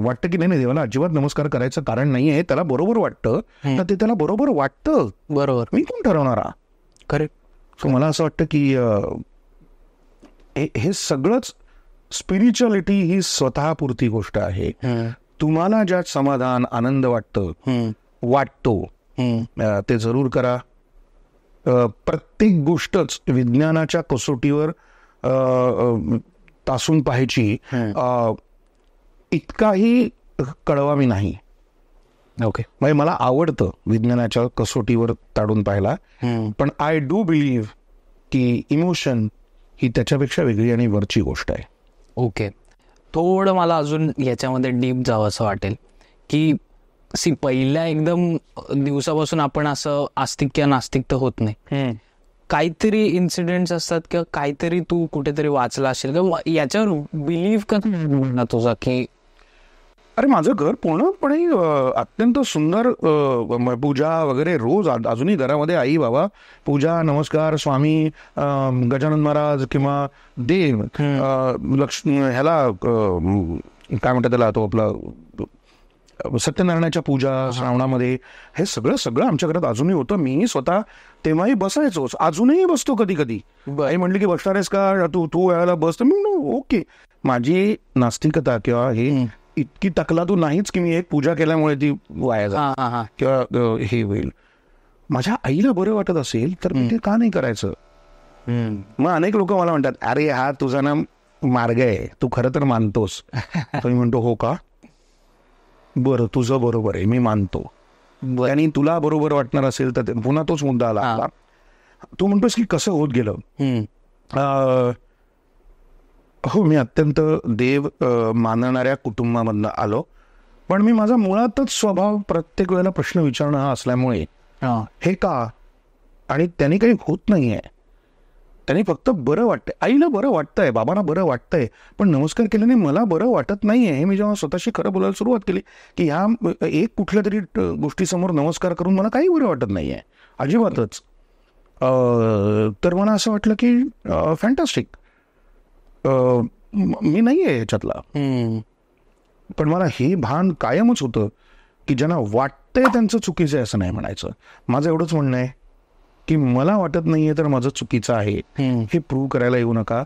वाटतं की नाही देवाला अजिबात नमस्कार करायचं कारण नाही आहे, त्याला बरोबर वाटतं तर ते त्याला बरोबर वाटतं. बरोबर. मी कोण ठरवणारा? करेक्ट. सो मला असं वाटतं की हे सगळंच स्पिरिच्युअलिटी ही स्वतःपुरती गोष्ट आहे. तुम्हाला ज्यात समाधान आनंद वाटतो ते जरूर करा. प्रत्येक गोष्टच विज्ञानाच्या कसोटीवर तासून पाहायची इतकाही कळवा मी नाही. ओके. म्हणजे मला आवडतं विज्ञानाच्या कसोटीवर ताडून पाहायला, पण आय डू बिलीव्ह की इमोशन ही त्याच्यापेक्षा वेगळी आणि वरची गोष्ट आहे. ओके. थोडं मला अजून याच्यामध्ये डीप जावं असं वाटेल की पहिल्या एकदम दिवसापासून आपण असं आस्तिक किंवा नास्तिक तर होत नाही. काहीतरी इन्सिडेंट्स असतात किंवा काहीतरी तू कुठेतरी वाचला असेल किंवा याच्यावर बिलीव्ह का तुझा की अरे माझं घर पूर्णपणे अत्यंत सुंदर पूजा वगैरे रोज अजूनही घरामध्ये आई बाबा पूजा नमस्कार स्वामी गजानन महाराज किंवा देव ह्याला काय म्हणतात त्याला तो आपला सत्यनारायणाच्या पूजा श्रावणामध्ये हे सगळं आमच्या घरात अजूनही होतं. मी स्वतः तेव्हाही बसायचोच, अजूनही बसतो कधी कधी. आई म्हणली की बसणार आहेस का तू यायला बस, तर मी ओके. माझी नास्तिकता किंवा हे इतकी तकलादू नाहीच की मी एक पूजा केल्यामुळे ती वाया जाईल किंवा हे होईल. माझ्या आईला बरं वाटत असेल तर मी ते का नाही करायचं? मग अनेक लोक मला म्हणतात अरे हा तुझा ना मार्ग आहे, तू खरं तर मानतोस. तर मी म्हणतो हो का, बरं तुझं बरोबर आहे, मी मानतो. आणि तुला बरोबर वाटणार असेल तर पुन्हा तोच मुद्दा आला. तू म्हणतोस की कसं होत गेलं. हो, मी अत्यंत देव मानणाऱ्या कुटुंबामधनं आलो, पण मी माझा मुळातच स्वभाव प्रत्येक वेळेला प्रश्न विचारणं हा असल्यामुळे हे का, आणि त्यांनी काही होत नाहीये. त्यांनी फक्त बरं वाटतंय, आईला बरं वाटतंय, बाबांना बरं वाटतंय, पण नमस्कार केल्याने मला बरं वाटत नाहीये. हे मी जेव्हा स्वतःशी खरं बोलायला सुरुवात केली की ह्या एक कुठल्या तरी गोष्टीसमोर नमस्कार करून मला काही बरं वाटत नाहीये अजिबातच, तर मला असं वाटलं की फॅन्टॅस्टिक, मी नाही आहे ह्याच्यातला. पण मला हे भान कायमच होतं की ज्यांना वाटतंय त्यांचं चुकीचं आहे असं नाही म्हणायचं. माझं एवढंच म्हणणं आहे की मला वाटत नाहीये तर माझं चुकीचं आहे हे प्रूव्ह करायला येऊ नका,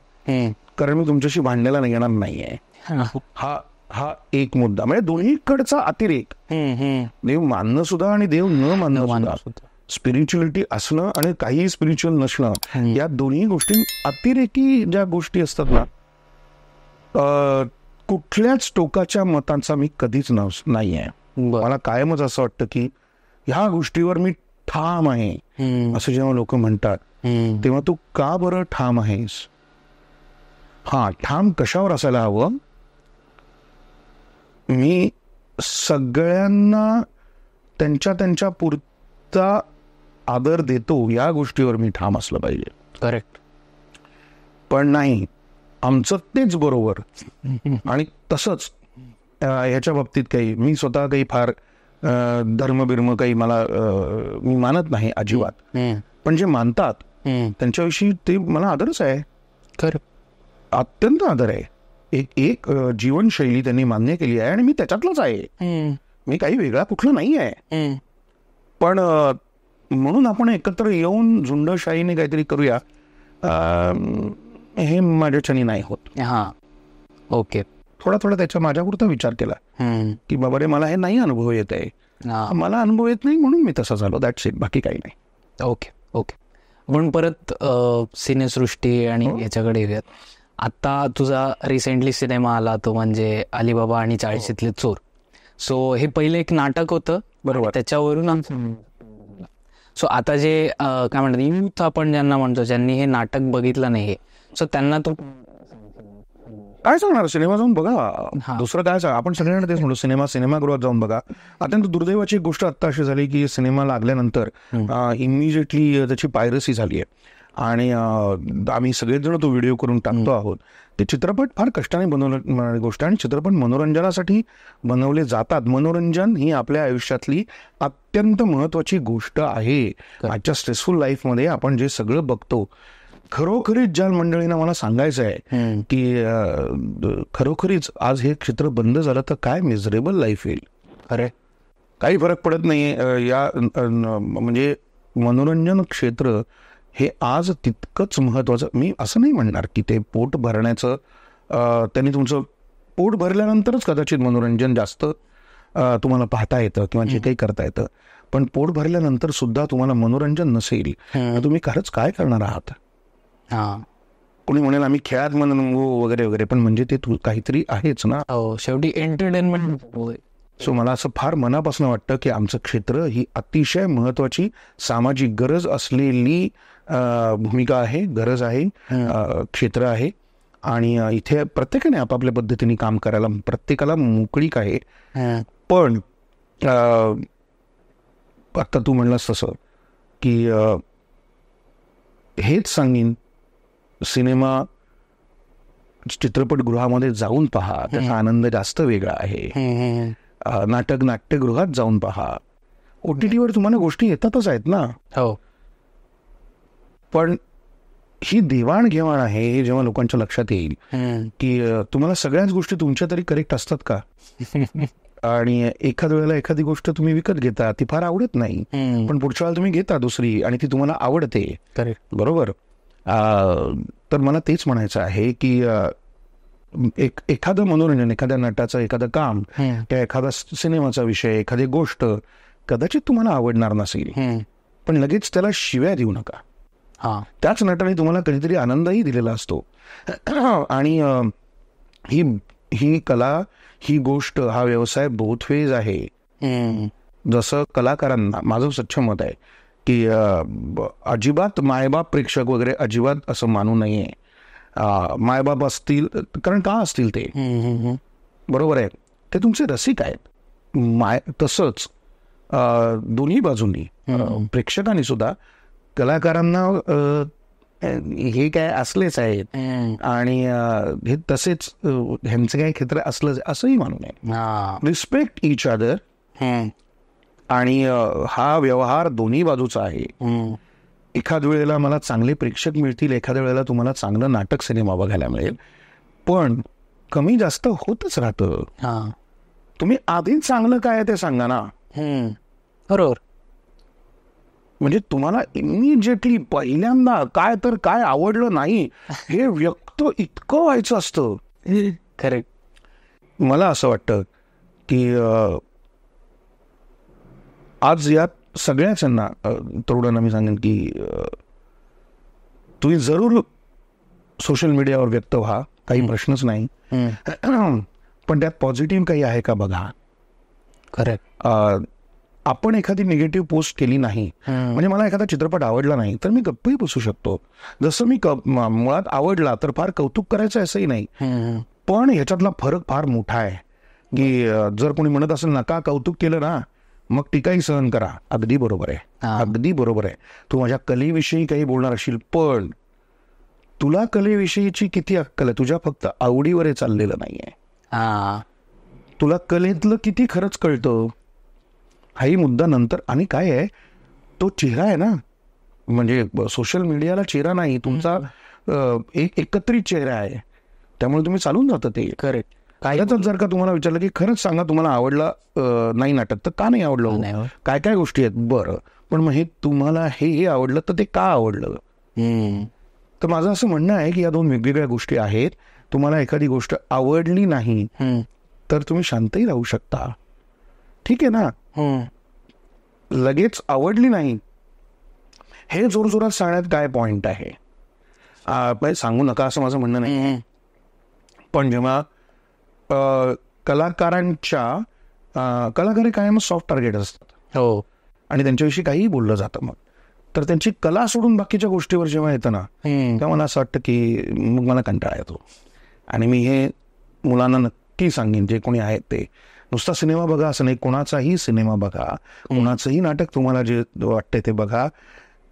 कारण मी तुमच्याशी भांडण्याला येणार नाहीये. हा एक मुद्दा, म्हणजे दोन्हीकडचा अतिरेक, देव मानणं सुद्धा आणि देव न मानणं सुद्धा, स्पिरिच्युअलिटी असणं आणि काही स्पिरिच्युअल नसणं, या दोन्ही गोष्टी अतिरेकी ज्या गोष्टी असतात ना, कुठल्याच टोकाच्या मतांचा मी कधीच नाही आहे. मला कायमच असं वाटतं की ह्या गोष्टीवर मी ठाम आहे. असं जेव्हा लोक म्हणतात तेव्हा तू का बरं ठाम आहेस? ठाम कशावर असायला हवं? मी सगळ्यांना त्यांच्या त्यांच्या पुरता आदर देतो या गोष्टीवर मी ठाम असलं पाहिजे. करेक्ट. पण नाही, आमचं तेच बरोबर. आणि तसंच ह्याच्या बाबतीत काही मी स्वतः काही फार धर्मबिर्म काही मी मानत नाही अजिबात, पण जे मानतात त्यांच्याविषयी ते मला आदरच आहे. खरं, अत्यंत आदर आहे. एक जीवनशैली त्यांनी मान्य केली आहे आणि मी त्याच्यातलंच आहे. मी काही वेगळा कुठलं नाही आहे. पण म्हणून आपण एकत्र येऊन झुंडशाहीने काहीतरी करूया हे माझ्याच्यानी नाही होत. ओके. थोडा त्याच्या माझ्यापुरता विचार केला की बाबा रे, मला हे नाही अनुभव येत आहे, मला अनुभव येत नाही म्हणून मी तसा झालो, दॅट्स इट, बाकी काही नाही. ओके. पण परत सिनेसृष्टी आणि याच्याकडे येऊयात. आता तुझा रिसेंटली सिनेमा आला तो म्हणजे अलीबाबा आणि 40शीतले चोर. सो हे पहिलं एक नाटक होतं, बरोबर, त्याच्यावरून सो आता जे काय म्हणतात यूथ आपण ज्यांना म्हणतो, ज्यांनी हे नाटक बघितलं नाही, सो त्यांना तो काय सांगणार? सिनेमा जाऊन बघा, दुसरं काय सांग. आपण सगळ्यांना तेच म्हणतो, सिनेमागृहात जाऊन बघा. अत्यंत दुर्दैवाची एक गोष्ट आत्ता अशी झाली की सिनेमा लागल्यानंतर इमिजिएटली त्याची पायरसी झाली आहे आणि आम्ही सगळेजण तो व्हिडिओ करून टाकतो आहोत. ते चित्रपट फार कष्टाने बनवणारी गोष्ट आहे आणि चित्रपट मनोरंजनासाठी बनवले जातात. मनोरंजन ही आपल्या आयुष्यातली अत्यंत महत्वाची गोष्ट आहे. आजच्या स्ट्रेसफुल लाईफमध्ये आपण जे सगळं बघतो, खरोखरीच ज्या मंडळींना मला सांगायचं आहे की खरोखरीच आज हे क्षेत्र बंद झालं तर काय मिझरेबल लाईफ येईल. अरे, काही फरक पडत नाही या म्हणजे मनोरंजन क्षेत्र हे आज तितकंच महत्वाचं. मी असं नाही म्हणणार की ते पोट भरण्याचं, त्यांनी तुमचं पोट भरल्यानंतरच कदाचित मनोरंजन जास्त तुम्हाला पाहता येतं किंवा जे काही करता येतं, पण पोट भरल्यानंतर सुद्धा तुम्हाला मनोरंजन नसेल तर तुम्ही खरंच काय करणार आहात? कोणी म्हणेल आम्ही खेळात वगैरे वगैरे, पण म्हणजे ते काहीतरी आहेच ना, शेवटी एंटरटेनमेंट. सो मला असं फार मनापासून वाटतं की आमचं क्षेत्र ही अतिशय महत्वाची सामाजिक गरज असलेली भूमिका आहे, गरज आहे, क्षेत्र आहे. आणि इथे प्रत्येकाने आपापल्या पद्धतीने काम करायला प्रत्येकाला मोकळीक आहे. पण आता तू म्हणलास तसं की हेच सांगेन, सिनेमा चित्रपटगृहामध्ये जाऊन पहा, त्याचा आनंद जास्त वेगळा आहे. नाट्यगृहात जाऊन पहा. OTTवर तुम्हाला गोष्टी येतातच आहेत ना. हो, पण ही देवाणघेवाण आहे हे जेव्हा लोकांच्या लक्षात येईल की तुम्हाला सगळ्याच गोष्टी तुमच्या तरी करेक्ट असतात का, आणि एखाद्या वेळेला एखादी गोष्ट तुम्ही विकत घेता, ती फार आवडत नाही, पण पुढच्या वेळेला तुम्ही घेता दुसरी आणि ती तुम्हाला आवडते. करेक्ट, बरोबर. तर मला तेच म्हणायचं आहे की एखादं मनोरंजन, एखाद्या नटाचं एखादं काम, त्या एखादा सिनेमाचा विषय, एखादी गोष्ट कदाचित तुम्हाला आवडणार नसेल, पण लगेच त्याला शिव्या देऊ नका. त्याच नटाने तुम्हाला कधीतरी आनंदही दिलेला असतो. आणि ही कला, ही गोष्ट, हा व्यवसाय बोथ वेज आहे. जसं कलाकारांना, माझं स्वच्छ मत आहे की अजिबात मायबाप प्रेक्षक वगैरे अजिबात असं मानू नये. मायबाप असतील, कारण का असतील ते, बरोबर आहे, ते तुमचे रसिक आहेत. तसंच दोन्ही बाजूंनी प्रेक्षकांनी सुद्धा कलाकारांना हे काय असलेच आहेत आणि हे तसेच ह्यांचं काय क्षेत्र असलं असंही मानू नये. रिस्पेक्ट इच अदर आणि हा व्यवहार दोन्ही बाजूचा आहे. एखाद वेळेला मला चांगले प्रेक्षक मिळतील, एखाद्या वेळेला तुम्हाला चांगलं नाटक सिनेमा बघायला मिळेल, पण कमी जास्त होतच राहतं. तुम्ही आधीच चांगलं काय ते सांगा ना. बरोबर. म्हणजे तुम्हाला इमिजिएटली पहिल्यांदा काय तर काय आवडलं नाही हे व्यक्त इतकं व्हायचं असतं. करेक्ट. मला असं वाटतं की आज यात सगळ्याच्यांना तरुणांना मी सांगेन की तुम्ही जरूर सोशल मीडियावर व्यक्त व्हा, काही प्रश्नच नाही, पण त्यात पॉझिटिव्ह काही आहे का बघा. करेक्ट. आपण एखादी निगेटिव्ह पोस्ट केली नाही म्हणजे मला एखादा चित्रपट आवडला नाही तर मी गप्पही बसू शकतो. जसं मी मुळात आवडला तर फार कौतुक करायचं असंही नाही, पण ह्याच्यातला फरक फार मोठा आहे की जर कोणी म्हणत असेल ना का कौतुक केलं ना मग टीकाही सहन करा. अगदी बरोबर आहे, अगदी बरोबर आहे. तू माझ्या कलेविषयी काही बोलणार असशील, पण तुला कलेविषयीची किती अक्कल आहे? तुझ्या फक्त आवडीवर हे चाललेलं नाहीये. तुला कलेतलं किती खरंच कळतं हाही मुद्दा नंतर. आणि काय आहे, तो चेहरा आहे ना, म्हणजे सोशल मीडियाला चेहरा नाही, तुमचा एक एकत्रित चेहरा आहे, त्यामुळे तुम्ही चालून जातं ते. करेक्ट. कायच जर का तुम्हाला विचारलं की खरंच सांगा तुम्हाला आवडलं नाही नाटक, तर का नाही आवडलं, काय काय गोष्टी आहेत, बरं पण मग हे तुम्हाला हे आवडलं तर ते का आवडलं. तर माझं असं म्हणणं आहे की या दोन वेगवेगळ्या गोष्टी आहेत. तुम्हाला एखादी गोष्ट आवडली नाही तर तुम्ही शांतही राहू शकता, ठीक आहे ना. लगेच आवडली नाही हे जोरजोरात सांगण्यात काय पॉइंट आहे. सांगू नका असं माझं म्हणणं नाही, पण जेव्हा कलाकार कायम सॉफ्ट टार्गेट असतात आणि त्यांच्याविषयी काहीही बोललं जातं, मग तर त्यांची कला सोडून बाकीच्या गोष्टीवर जेव्हा येतं ना तेव्हा मला असं वाटतं की मग मला कंटाळा येतो. आणि मी हे मुलांना नक्की सांगेन, जे कोणी आहेत ते, नुसता सिनेमा बघा असं नाही, कोणाचाही सिनेमा बघा, कोणाचंही नाटक तुम्हाला जे वाटतंय ते बघा,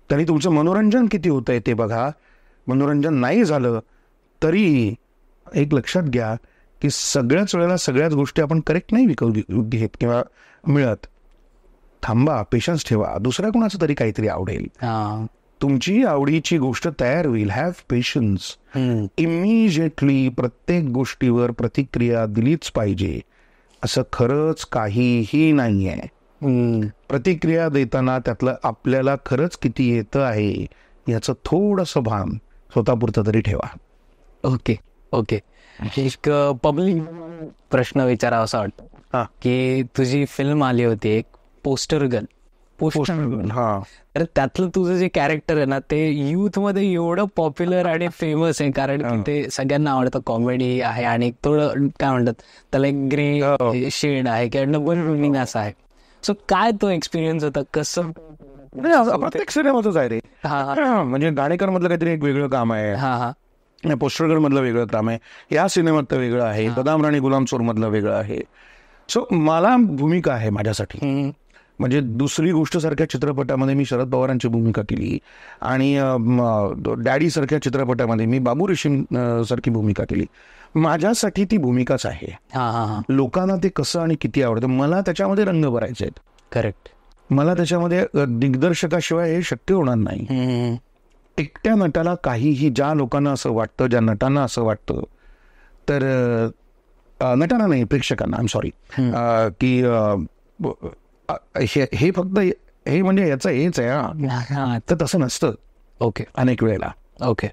तरी तुमचं मनोरंजन किती होतंय ते बघा. मनोरंजन नाही झालं तरी एक लक्षात घ्या की सगळ्याच वेळेला सगळ्याच गोष्टी आपण करेक्ट नाही घेत किंवा मिळत. थांबा, पेशन्स ठेवा, दुसऱ्या कोणाचं तरी काहीतरी आवडेल, तुमची आवडीची गोष्ट तयार होईल. Have patience. इमिजिएटली प्रत्येक गोष्टीवर प्रतिक्रिया दिलीच पाहिजे असं खरंच काहीही नाहीये. प्रतिक्रिया देताना त्यातलं आपल्याला खरंच किती येतं आहे याचं थोडंसं भान स्वतःपुरतं तरी ठेवा. ओके. एक पब्लिक प्रश्न विचारावा असं वाटतं की तुझी फिल्म आली होती एक पोस्टर गर्ल. तर त्यातलं तुझं जे कॅरेक्टर आहे ना ते युथ मध्ये एवढं पॉप्युलर आणि फेमस आहे कारण ते सगळ्यांना आवडतं. कॉमेडी आहे आणि थोडं काय म्हणतात त्याला एक ग्रे शेड आहे किंवा डबल मिनिंग असं आहे. सो काय तो एक्सपिरियन्स होता, कसं? प्रत्येक सिनेमातच आहे रे. म्हणजे गाणेकर मधलं काहीतरी एक वेगळं काम आहे, पोस्टरगर मधलं वेगळं काम आहे, या सिनेमातलं वेगळं आहे, बदाम राणी गुलाम चोर मधलं वेगळं आहे. सो मला भूमिका आहे माझ्यासाठी. म्हणजे दुसरी गोष्ट सारख्या चित्रपटामध्ये मी शरद पवारांची भूमिका केली आणि डॅडी सारख्या चित्रपटामध्ये मी बाबू रेशीम सारखी भूमिका केली. माझ्यासाठी ती भूमिकाच आहे. लोकांना ते कसं आणि किती आवडतं, मला त्याच्यामध्ये रंग भरायचे आहेत. करेक्ट. मला त्याच्यामध्ये दिग्दर्शकाशिवाय हे शक्य होणार नाही. एकट्या नटाला काहीही, ज्या लोकांना असं वाटतं, ज्या नटांना असं वाटतं, तर नटांना नाही, प्रेक्षकांना, आय एम सॉरी, की हे फक्त हे म्हणजे याचं हेच आहे, तर तसं नसतं. ओके. अनेक वेळेला ओके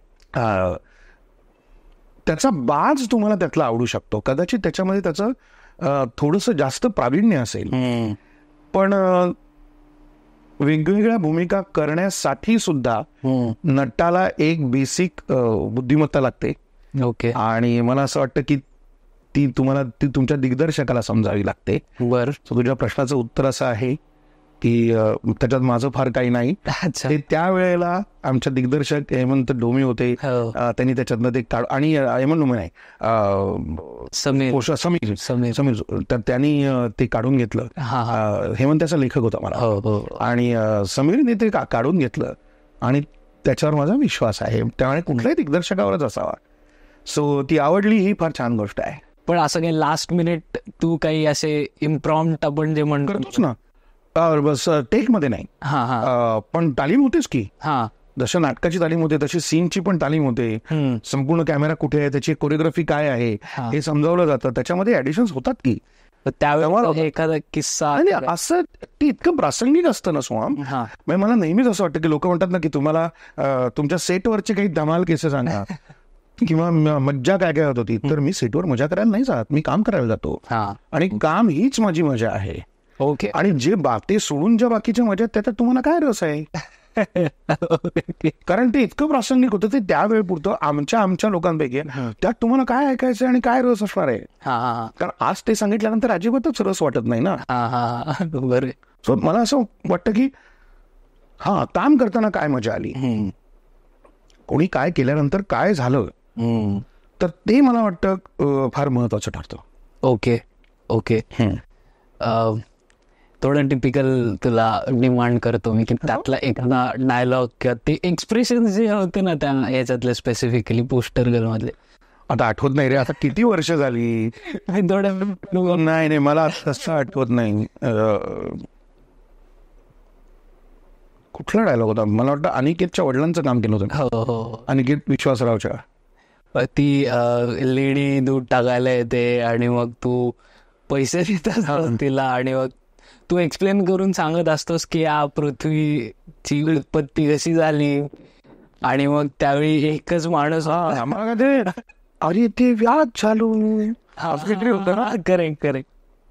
त्याचा बाज तुम्हाला त्यातला आवडू शकतो, कदाचित त्याच्यामध्ये त्याचं थोडंसं जास्त प्रावीण्य असेल, पण वेगवेगळ्या भूमिका करण्यासाठी सुद्धा नटाला एक बेसिक बुद्धिमत्ता लागते. ओके. आणि मला असं वाटतं की ती तुमच्या दिग्दर्शकाला समजावी लागते. बरं. तुझ्या प्रश्नाचं उत्तर असं आहे की त्याच्यात माझं फार काही नाही. ते त्यावेळेला आमच्या दिग्दर्शक हेमंत डोमे होते, त्यांनी त्याच्यातनं ते काढ, आणि हेमंत डोमे नाही, समीर, तर त्यांनी ते काढून घेतलं. हेमंत त्याचा लेखक होता मला, आणि समीरने ते काढून घेतलं आणि त्याच्यावर माझा विश्वास आहे, त्यामुळे कुठल्याही दिग्दर्शकावरच असावा. सो ती आवडली ही फार छान गोष्ट आहे. पण असं काही लास्ट मिनिट तू काही असे इम्प्रॉम्प्ट आपण जे म्हणतो करतोच ना, बस टेक मध्ये नाही. पण तालीम होतेच की. जसं नाटकाची तालीम होते तशी सीनची पण तालीम होते. संपूर्ण कॅमेरा कुठे आहे, त्याची कोरिओग्राफी काय आहे हे समजावलं जातं. त्याच्यामध्ये ऍडिशन्स होतात की. त्यावेळेला एखादा किस्सा असं ते इतकं प्रासंगिक असतं ना सोहम. मला नेहमीच असं वाटतं की लोक म्हणतात ना की तुम्हाला तुमच्या सेटवरचे काही धमाल केसेस सांगा किंवा मज्जा काय काय होत होती. तर मी सेटवर मजा करायला नाही जात, मी काम करायला जातो आणि काम हीच माझी मजा आहे. ओके. आणि जे ते सोडून ज्या बाकीच्या मजा त्याच्यात तुम्हाला काय रस आहे? कारण ते इतकं प्रासंगिक होतं, ते त्यावेळी पुरतं आमच्या लोकांपैकी. त्यात तुम्हाला काय ऐकायचं आणि काय रस असणार आहे? कारण आज ते सांगितल्यानंतर अजिबातच रस वाटत नाही ना. बरोबर. सो मला असं वाटतं की काम करताना काय मजा आली, कोणी काय केल्यानंतर काय झालं, तर ते मला वाटतं फार महत्वाचं ठरतं. Okay okay. थोडं टिपिकल तुला डिमांड करतो मी की त्यातला एखादा डायलॉग किंवा ते एक्सप्रेशन जे होते ना त्या याच्यातले स्पेसिफिकली पोस्टर गर्ल मधले. आता आठवत नाही रे, आता किती वर्ष झाली. नाही मला तसं आठवत नाही. कुठला डायलॉग होता? मला वाटतं अनिकेतच्या वडिलांचं काम केलं होतं. अनिकेत विश्वासरावच्या. ती लेडी दूध टाकायला येते आणि मग तू पैसे देतात तिला आणि मग तू एक्सप्लेन करून सांगत असतोस की या पृथ्वीची उत्पत्ती कशी झाली. आणि मग त्यावेळी एकच माणूस अरे ते व्याज चालू होतं ना. करेक्ट.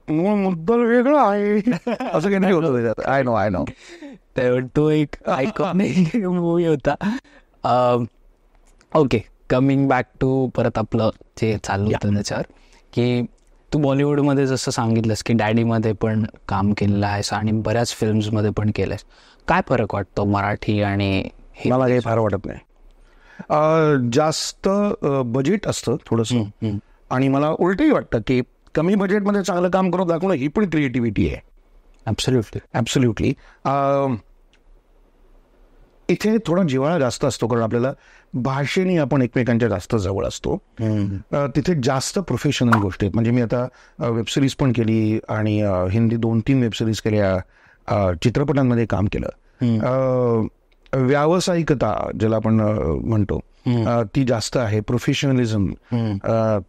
मुद्दल वेगळं आहे असं काही नाही होतं त्याच्यात. I know. तो एक आयकॉनिक मूवी होता. ओके, कमिंग बॅक टू परत आपलं जे चालू होतं त्याच्यावर की तू बॉलिवूडमध्ये जसं सांगितलंस की डॅडीमध्ये पण काम केलेलं आहेस आणि बऱ्याच फिल्म्समध्ये पण केलंयस. काय फरक वाटतो मराठी आणि? मला काही फार वाटत नाही. जास्त बजेट असतं थोडंसं आणि मला उलटही वाटतं की कमी बजेटमध्ये चांगलं काम करून दाखवणं ही पण क्रिएटिव्हिटी आहे. ॲब्सोल्युटली. इथे थोडा जिव्हाळा जास्त असतो कारण आपल्याला भाषेने आपण एकमेकांच्या जास्त जवळ असतो. तिथे जास्त प्रोफेशनल गोष्टी आहेत. म्हणजे मी आता वेबसिरीज पण केली आणि हिंदी 2-3 वेबसिरीज केल्या, चित्रपटांमध्ये काम केलं. व्यावसायिकता ज्याला आपण म्हणतो ती जास्त आहे. प्रोफेशनलिझम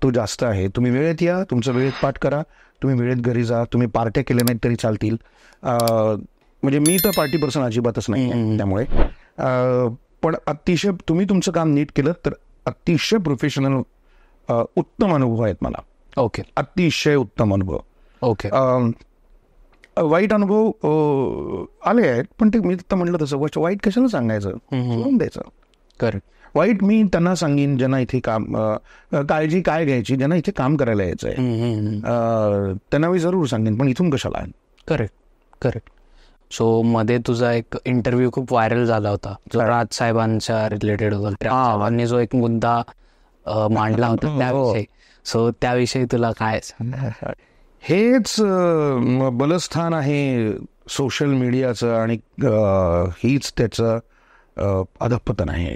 तो जास्त आहे. तुम्ही वेळेत या, तुमचं वेळेत पाठ करा, तुम्ही वेळेत घरी जा, तुम्ही पार्ट्या केल्या नाहीत तरी चालतील. म्हणजे मी तर पार्टी पर्सन अजिबातच नाही. त्यामुळे पण अतिशय तुम्ही तुमचं काम नीट केलं तर अतिशय प्रोफेशनल उत्तम अनुभव आहेत मला. ओके. अतिशय उत्तम अनुभव. ओके. वाईट अनुभव आले आहेत पण ते मी तर म्हटलं तसं वाईट कशाला सांगायचं, सोडून द्यायचं. करेक्ट. वाईट मी त्यांना सांगेन ज्यांना इथे काम काळजी काय घ्यायची, ज्यांना इथे काम करायला यायचंय त्यांना मी जरूर सांगेन, पण इथून कशाला. करेक्ट. सो मध्ये तुझा एक इंटरव्ह्यू खूप व्हायरल झाला होता जो राज साहेबांच्या रिलेटेड होता. जो एक मुद्दा मांडला होता त्याविषयी. सो त्याविषयी तुला काय? हेच बलस्थान आहे सोशल मीडियाचं आणि हीच त्याचं अधःपतन आहे.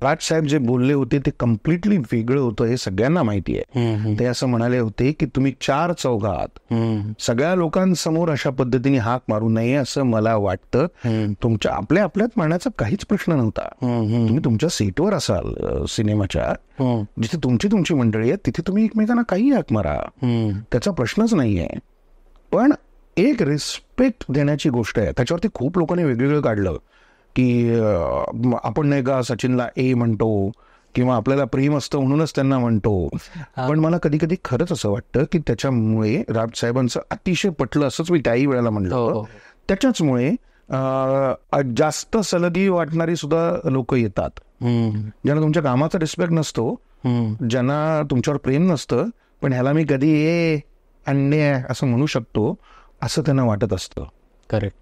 राजसाहेब जे बोलले होते ते कम्प्लिटली वेगळं होतं हे सगळ्यांना माहिती आहे. ते असं म्हणाले होते की तुम्ही 4 चौघात सगळ्या लोकांसमोर अशा पद्धतीने हाक मारू नये असं मला वाटतं. तुमच्या आपल्यात मारण्याचा काहीच प्रश्न नव्हता. तुम्ही तुमच्या सीटवर असाल सिनेमाच्या, जिथे तुमची मंडळी आहेत तिथे तुम्ही एकमेकांना काही हाक मारा, त्याचा प्रश्नच नाहीये. पण एक रिस्पेक्ट देण्याची गोष्ट आहे. त्याच्यावरती खूप लोकांनी वेगवेगळं काढलं की आपण नाही का सचिनला ए म्हणतो किंवा आपल्याला प्रेम असतं म्हणूनच त्यांना म्हणतो. पण मला कधी कधी खरंच असं वाटतं की त्याच्यामुळे राजसाहेबांचं अतिशय पटलं असंच मी त्याही वेळेला म्हणलं. त्याच्याचमुळे जास्त सलगी वाटणारी सुद्धा लोक येतात ज्यांना तुमच्या कामाचा रिस्पेक्ट नसतो, ज्यांना तुमच्यावर प्रेम नसतं, पण ह्याला मी कधी ए अंडे असं म्हणू शकतो असं त्यांना वाटत असतं. करेक्ट.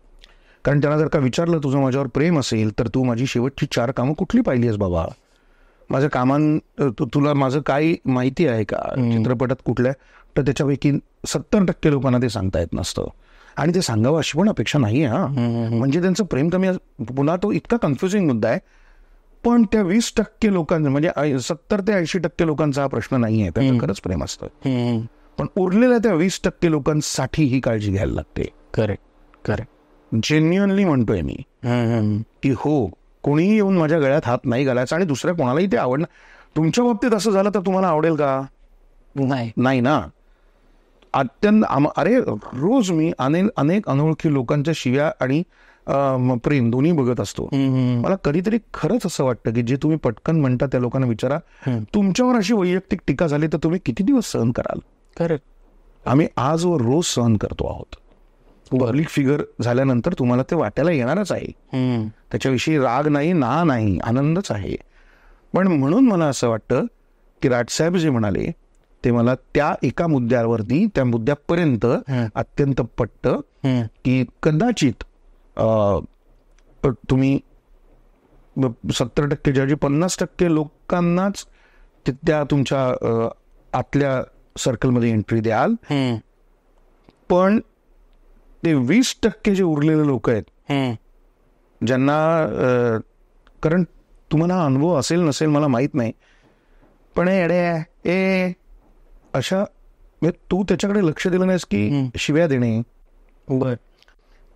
कारण त्यांना जर का विचारलं तुझं माझ्यावर प्रेम असेल तर तू माझी शेवटची 4 कामं कुठली पाहिली आहेस बाबा, माझ्या तुला माझं काही माहिती आहे का चित्रपटात कुठल्या, तर त्याच्यापैकी 70% लोकांना ते सांगता येत नसतं. आणि ते सांगावं अशी पण अपेक्षा नाही आहे. हा म्हणजे त्यांचं प्रेम कमी पुन्हा तो इतका कन्फ्युजिंग मुद्दा आहे. पण त्या 20% लोकांचं म्हणजे 70 ते 80% लोकांचा हा प्रश्न नाही आहे. त्यांचं खरंच प्रेम असतं. पण उरलेल्या त्या 20% लोकांसाठी ही काळजी घ्यायला लागते. Correct correct. जेन्युअनली म्हणतोय मी की हो, कोणीही येऊन माझ्या गळ्यात हात नाही घालायचा आणि दुसऱ्या कोणालाही ते आवडणार. तुमच्या बाबतीत असं झालं तर तुम्हाला आवडेल का? नाही ना. अत्यंत अरे रोज मी अनेक अनोळखी लोकांच्या शिव्या आणि प्रेम दोन्ही बघत असतो. मला कधीतरी खरंच असं वाटतं की जे तुम्ही पटकन म्हणता त्या लोकांना विचारा, तुमच्यावर अशी वैयक्तिक टीका झाली तर तुम्ही किती दिवस सहन कराल? करेक्ट. आम्ही आजवर रोज सहन करतो आहोत. पब्लिक फिगर झाल्यानंतर तुम्हाला ते वाटायला येणारच आहे. त्याच्याविषयी राग नाही, नाही, आनंदच आहे. पण म्हणून मला असं वाटतं की राजसाहेब जे म्हणाले ते मला त्या एका मुद्द्यावरती त्या मुद्द्यापर्यंत अत्यंत पटतं की कदाचित तुम्ही 70% ज्याची 50% लोकांनाच त्या तुमच्या आतल्या सर्कलमध्ये एंट्री द्याल. पण ते 20% जे उरलेले लोक आहेत ज्यांना कारण तुम्हाला अनुभव असेल नसेल मला माहित नाही, पण ए अशा तू त्याच्याकडे लक्ष दिलं नाहीस की शिव्या देणे,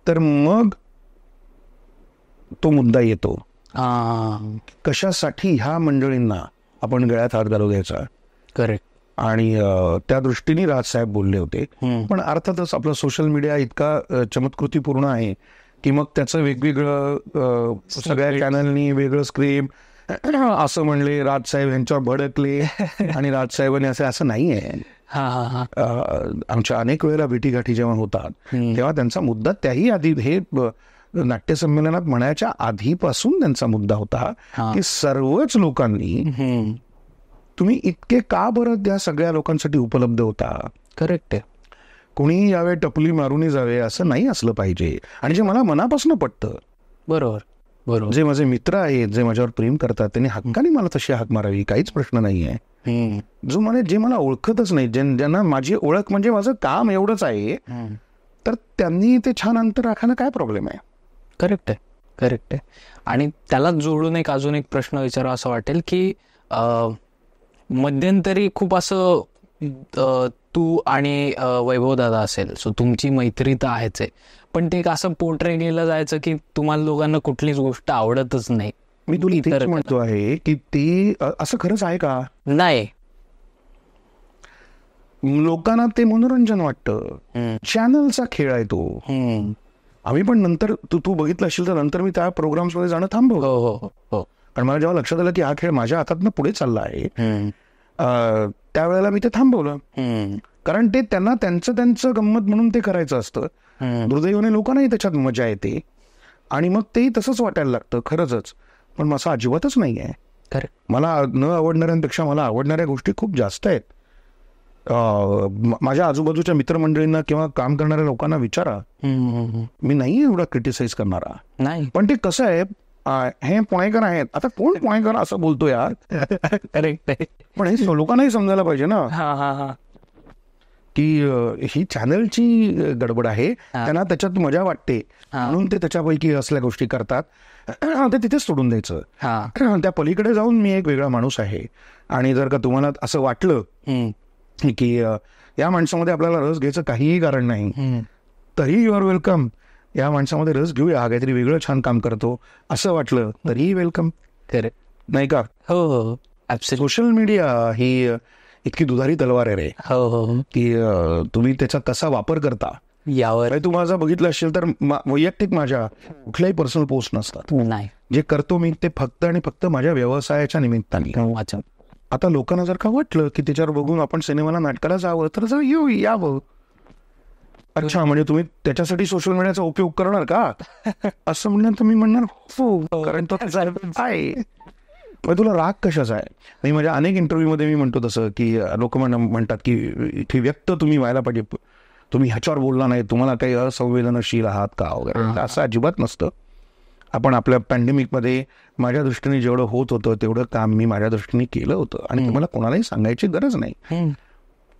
तर मग तो मुद्दा येतो कशासाठी ह्या मंडळींना आपण गळ्यात हात घालू द्यायचा. करेक्ट. आणि त्या दृष्टीने राजसाहेब बोलले होते. पण अर्थातच आपला सोशल मीडिया इतका चमत्कृतीपूर्ण आहे की मग त्याचं वेगवेगळं सगळ्या चॅनलनी वेगळं स्क्रिप्ट असं म्हणले, राजसाहेब यांच्यावर भडकले आणि राजसाहेबांनी असं नाही आहे. आमच्या अनेक वेळेला भेटीगाठी जेव्हा होतात तेव्हा त्यांचा मुद्दा त्याही आधी हे नाट्यसंमेलनात म्हणायच्या आधीपासून त्यांचा मुद्दा होता की सर्वच लोकांनी तुम्ही इतके का बरं त्या सगळ्या लोकांसाठी उपलब्ध होता. करेक्ट आहे. कोणी यावे टपली मारूनही जावे असं नाही असलं पाहिजे. आणि जे मला मनापासून पटतं, बरोबर, जे माझे मित्र आहेत जे माझ्यावर प्रेम करतात त्यांनी हक्काने मला तशी हाक मारावी, काहीच प्रश्न नाही आहे. जे मला ओळखतच नाही, ज्यांना माझी ओळख म्हणजे माझं काम एवढंच आहे, तर त्यांनी ते छान अंतर राखायला काय प्रॉब्लेम आहे. करेक्ट आहे, करेक्ट आहे. आणि त्याला जोडून अजून एक प्रश्न विचारावा असं वाटेल की मध्यंतरी खूप असं तू आणि वैभव दादा असेल, सो तुमची मैत्री तर आहेच आहे, पण ते असं पोर्ट्रे केलं जायचं की तुम्हाला दोघांना कुठलीच गोष्ट आवडतच नाही. मी तुला इतर म्हणतो आहे की ते असं खरंच आहे का? नाही. लोकांना ते मनोरंजन वाटतं, चॅनलचा खेळ आहे तो. आम्ही पण नंतर तू बघितलं असेल तर नंतर मी त्या प्रोग्राम्स मध्ये जाणं थांबवलं. कारण मला जेव्हा लक्षात आलं की हा खेळ माझ्या हातातनं पुढे चालला आहे, त्यावेळेला मी ते थांबवलं. कारण ते त्यांना त्यांचं गंमत म्हणून ते करायचं असतं. दुर्दैवाने लोकांनाही त्याच्यात मजा येते आणि मग तेही तसंच वाटायला लागतं खरंच. पण असं अजिबातच नाही आहे. मला न आवडणाऱ्यांपेक्षा मला आवडणाऱ्या गोष्टी खूप जास्त आहेत. माझ्या आजूबाजूच्या मित्रमंडळींना किंवा काम करणाऱ्या लोकांना विचारा, मी नाही एवढा क्रिटिसाइज करणारा नाही. पण ते कसं आहे, हे पुणेकर आहेत, आता कोण पुणेकर असं बोलतो यार. करेक्ट आहे. पण हे लोकांनाही समजायला पाहिजे ना की ही चॅनलची गडबड आहे, त्यांना त्याच्यात मजा वाटते म्हणून ते त्याच्यापैकी असल्या गोष्टी करतात, ते तिथेच सोडून द्यायचं. त्या पलीकडे जाऊन मी एक वेगळा माणूस आहे. आणि जर का तुम्हाला असं वाटलं की या माणसामध्ये आपल्याला रस घ्यायचं काहीही कारण नाही, तरी यू आर वेलकम. या माणसामध्ये रस घेऊया, हा काहीतरी वेगळं छान काम करतो असं वाटलं तरीही वेलकम. करेक्ट नाही का? हो. सोशल मीडिया ही इतकी दुधारी तलवार आहे रे. की तुम्ही त्याचा कसा वापर करता यावर. तू माझा बघितलं असेल तर वैयक्तिक माझ्या कुठल्याही पर्सनल पोस्ट नसतात. नाही. जे करतो मी ते फक्त आणि फक्त माझ्या व्यवसायाच्या निमित्ताने. आता लोकांना जर का वाटलं की त्याच्यावर बघून आपण सिनेमाला नाटकाला जावं तर यावं. अच्छा, म्हणजे तुम्ही त्याच्यासाठी सोशल मीडियाचा उपयोग करणार का असं म्हणलं तर मी म्हणणार हो, कारण तो आहे. मग तुला राग कशाचा आहे? नाही, माझ्या अनेक इंटरव्ह्यूमध्ये मी म्हणतो तसं की लोक म्हणतात की इथे व्यक्त तुम्ही व्हायला पाहिजे, तुम्ही ह्याच्यावर बोलला नाही, तुम्हाला काही असंवेदनशील आहात का वगैरे. असं अजिबात नसतं. आपण आपल्या पॅन्डेमिकमध्ये माझ्या दृष्टीने जेवढं होत होतं तेवढं काम मी माझ्या दृष्टीने केलं होतं आणि तुम्हाला कोणालाही सांगायची गरज नाही.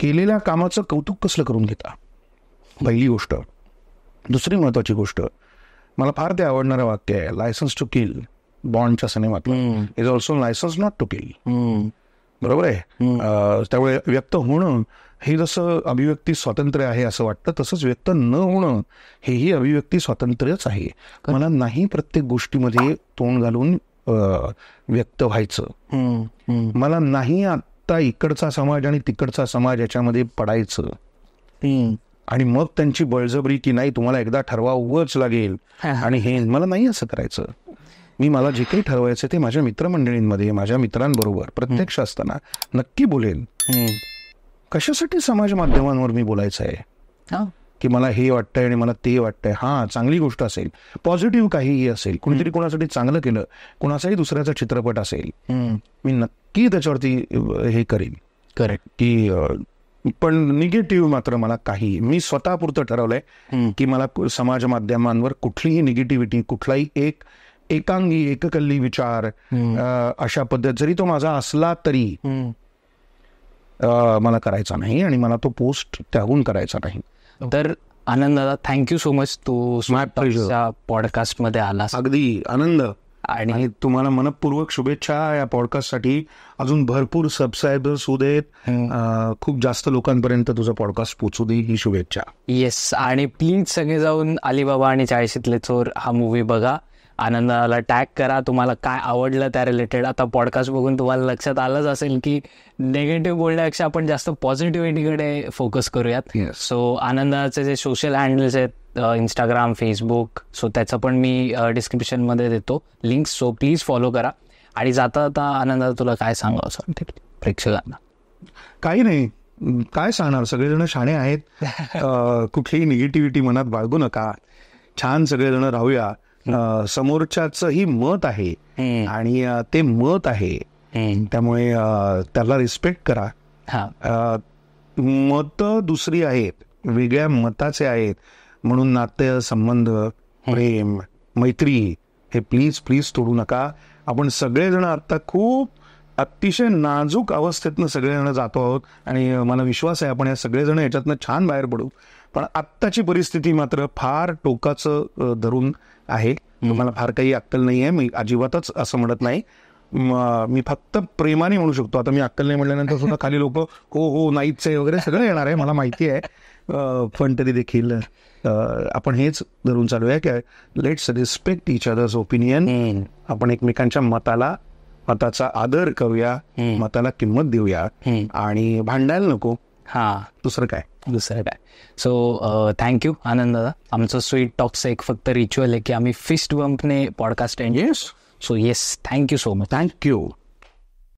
केलेल्या कामाचं कौतुक कसलं करून घेता, पहिली गोष्ट. दुसरी महत्वाची गोष्ट, मला फार ते आवडणारं वाक्य आहे, लायसन्स टू किल, बॉन्डच्या सिनेमातलं, is also licence not to kill. बरोबर आहे. त्यामुळे व्यक्त होणं हे जसं अभिव्यक्ती स्वातंत्र्य आहे असं वाटतं, तसंच व्यक्त न होणं हेही अभिव्यक्ती स्वातंत्र्यच आहे. मला नाही प्रत्येक गोष्टीमध्ये तोंड घालून व्यक्त व्हायचं. मला नाही आता इकडचा समाज आणि तिकडचा समाज याच्यामध्ये पडायचं आणि मग त्यांची बळजबरी की नाही तुम्हाला एकदा ठरवावंच लागेल आणि हे, मला नाही असं करायचं. मी मला जे काही ठरवायचं ते माझ्या मित्रमंडळींमध्ये, माझ्या मित्रांबरोबर प्रत्यक्ष असताना नक्की बोलेन. कशासाठी समाज माध्यमांवर मी बोलायचं आहे की मला हे वाटतंय आणि मला ते वाटतंय? हा, चांगली गोष्ट असेल, पॉझिटिव्ह काहीही असेल, कुणीतरी कोणासाठी चांगलं केलं, कोणाचाही दुसऱ्याचा चित्रपट असेल, मी नक्की त्याच्यावरती हे करेन. करेक्ट. की पण निगेटिव्ह मात्र मला काही, मी स्वतःपुरतं ठरवलंय की मला समाज माध्यमांवर कुठलीही निगेटिव्हिटी, कुठलाही एकांगी एककल्ली विचार अशा पद्धत जरी तो माझा असला तरी मला करायचा नाही आणि मला तो पोस्ट त्याहून करायचा नाही. तर आनंद दादा, थँक्यू सो मच, तू पॉडकास्ट मध्ये आलास. अगदी आनंद. आणि तुम्हाला मनपूर्वक शुभेच्छा या पॉडकास्टसाठी. अजून भरपूर सबस्क्रायबर्स होऊ देत, खूप जास्त लोकांपर्यंत तुझं पॉडकास्ट पोहोचू दे, ही शुभेच्छा. येस, आणि प्लीज सगळे जाऊन अलीबाबा आणि 40शीतले चोर हा मूवी बघा. आनंदाला टॅग करा. तुम्हाला काय आवडलं त्या रिलेटेड. आता पॉडकास्ट बघून तुम्हाला लक्षात आलंच असेल की नेगेटिव्ह बोलण्यापेक्षा आपण जास्त पॉझिटिव्हिटीकडे फोकस करूयात. सो आनंदाचे जे सोशल हँडल्स आहेत, इंस्टाग्राम, फेसबुक, सो त्याचं पण मी डिस्क्रिप्शनमध्ये देतो लिंक्स, सो प्लीज फॉलो करा. आणि जाता जाता आनंदा तुला काय सांगावं सांगते प्रेक्षकांना? काही नाही, काय सांगणार, सगळेजण शाणे आहेत. कुठलीही निगेटिव्हिटी मनात बाळगू नका, छान सगळेजण राहूया. समोरच्याचंही मत आहे आणि ते मत आहे, त्यामुळे त्याला रिस्पेक्ट करा. मत दुसरी आहेत, वेगळ्या मताचे आहेत म्हणून नाते, संबंध, प्रेम, मैत्री हे प्लीज प्लीज तोडू नका. आपण सगळेजण आता खूप अतिशय नाजूक अवस्थेतनं सगळेजण जातो आहोत आणि मला विश्वास आहे आपण या सगळेजण याच्यातनं छान बाहेर पडू. पण आत्ताची परिस्थिती मात्र फार टोकाचं धरून आहे. मला फार काही अक्कल नाही आहे, मी अजिबातच असं म्हणत नाही. मी फक्त प्रेमाने म्हणू शकतो. आता मी अक्कल नाही म्हणल्यानंतर सुद्धा खाली लोक हो नाहीच आहे वगैरे सगळं येणार आहे, मला माहिती आहे. पण तरी देखील आपण हेच धरून चालूया की let's respect each others opinion. आपण एकमेकांच्या मताचा आदर करूया, मताला किंमत देऊया आणि भांडायला नको. दुसरं काय. सो थँक्यू आनंद दादा. आमचं स्वीट टॉक्स एक फक्त रिच्युअल आहे की आम्ही फिस्ट बंपने podcast end. Yes. So yes, thank you so much. Thank you.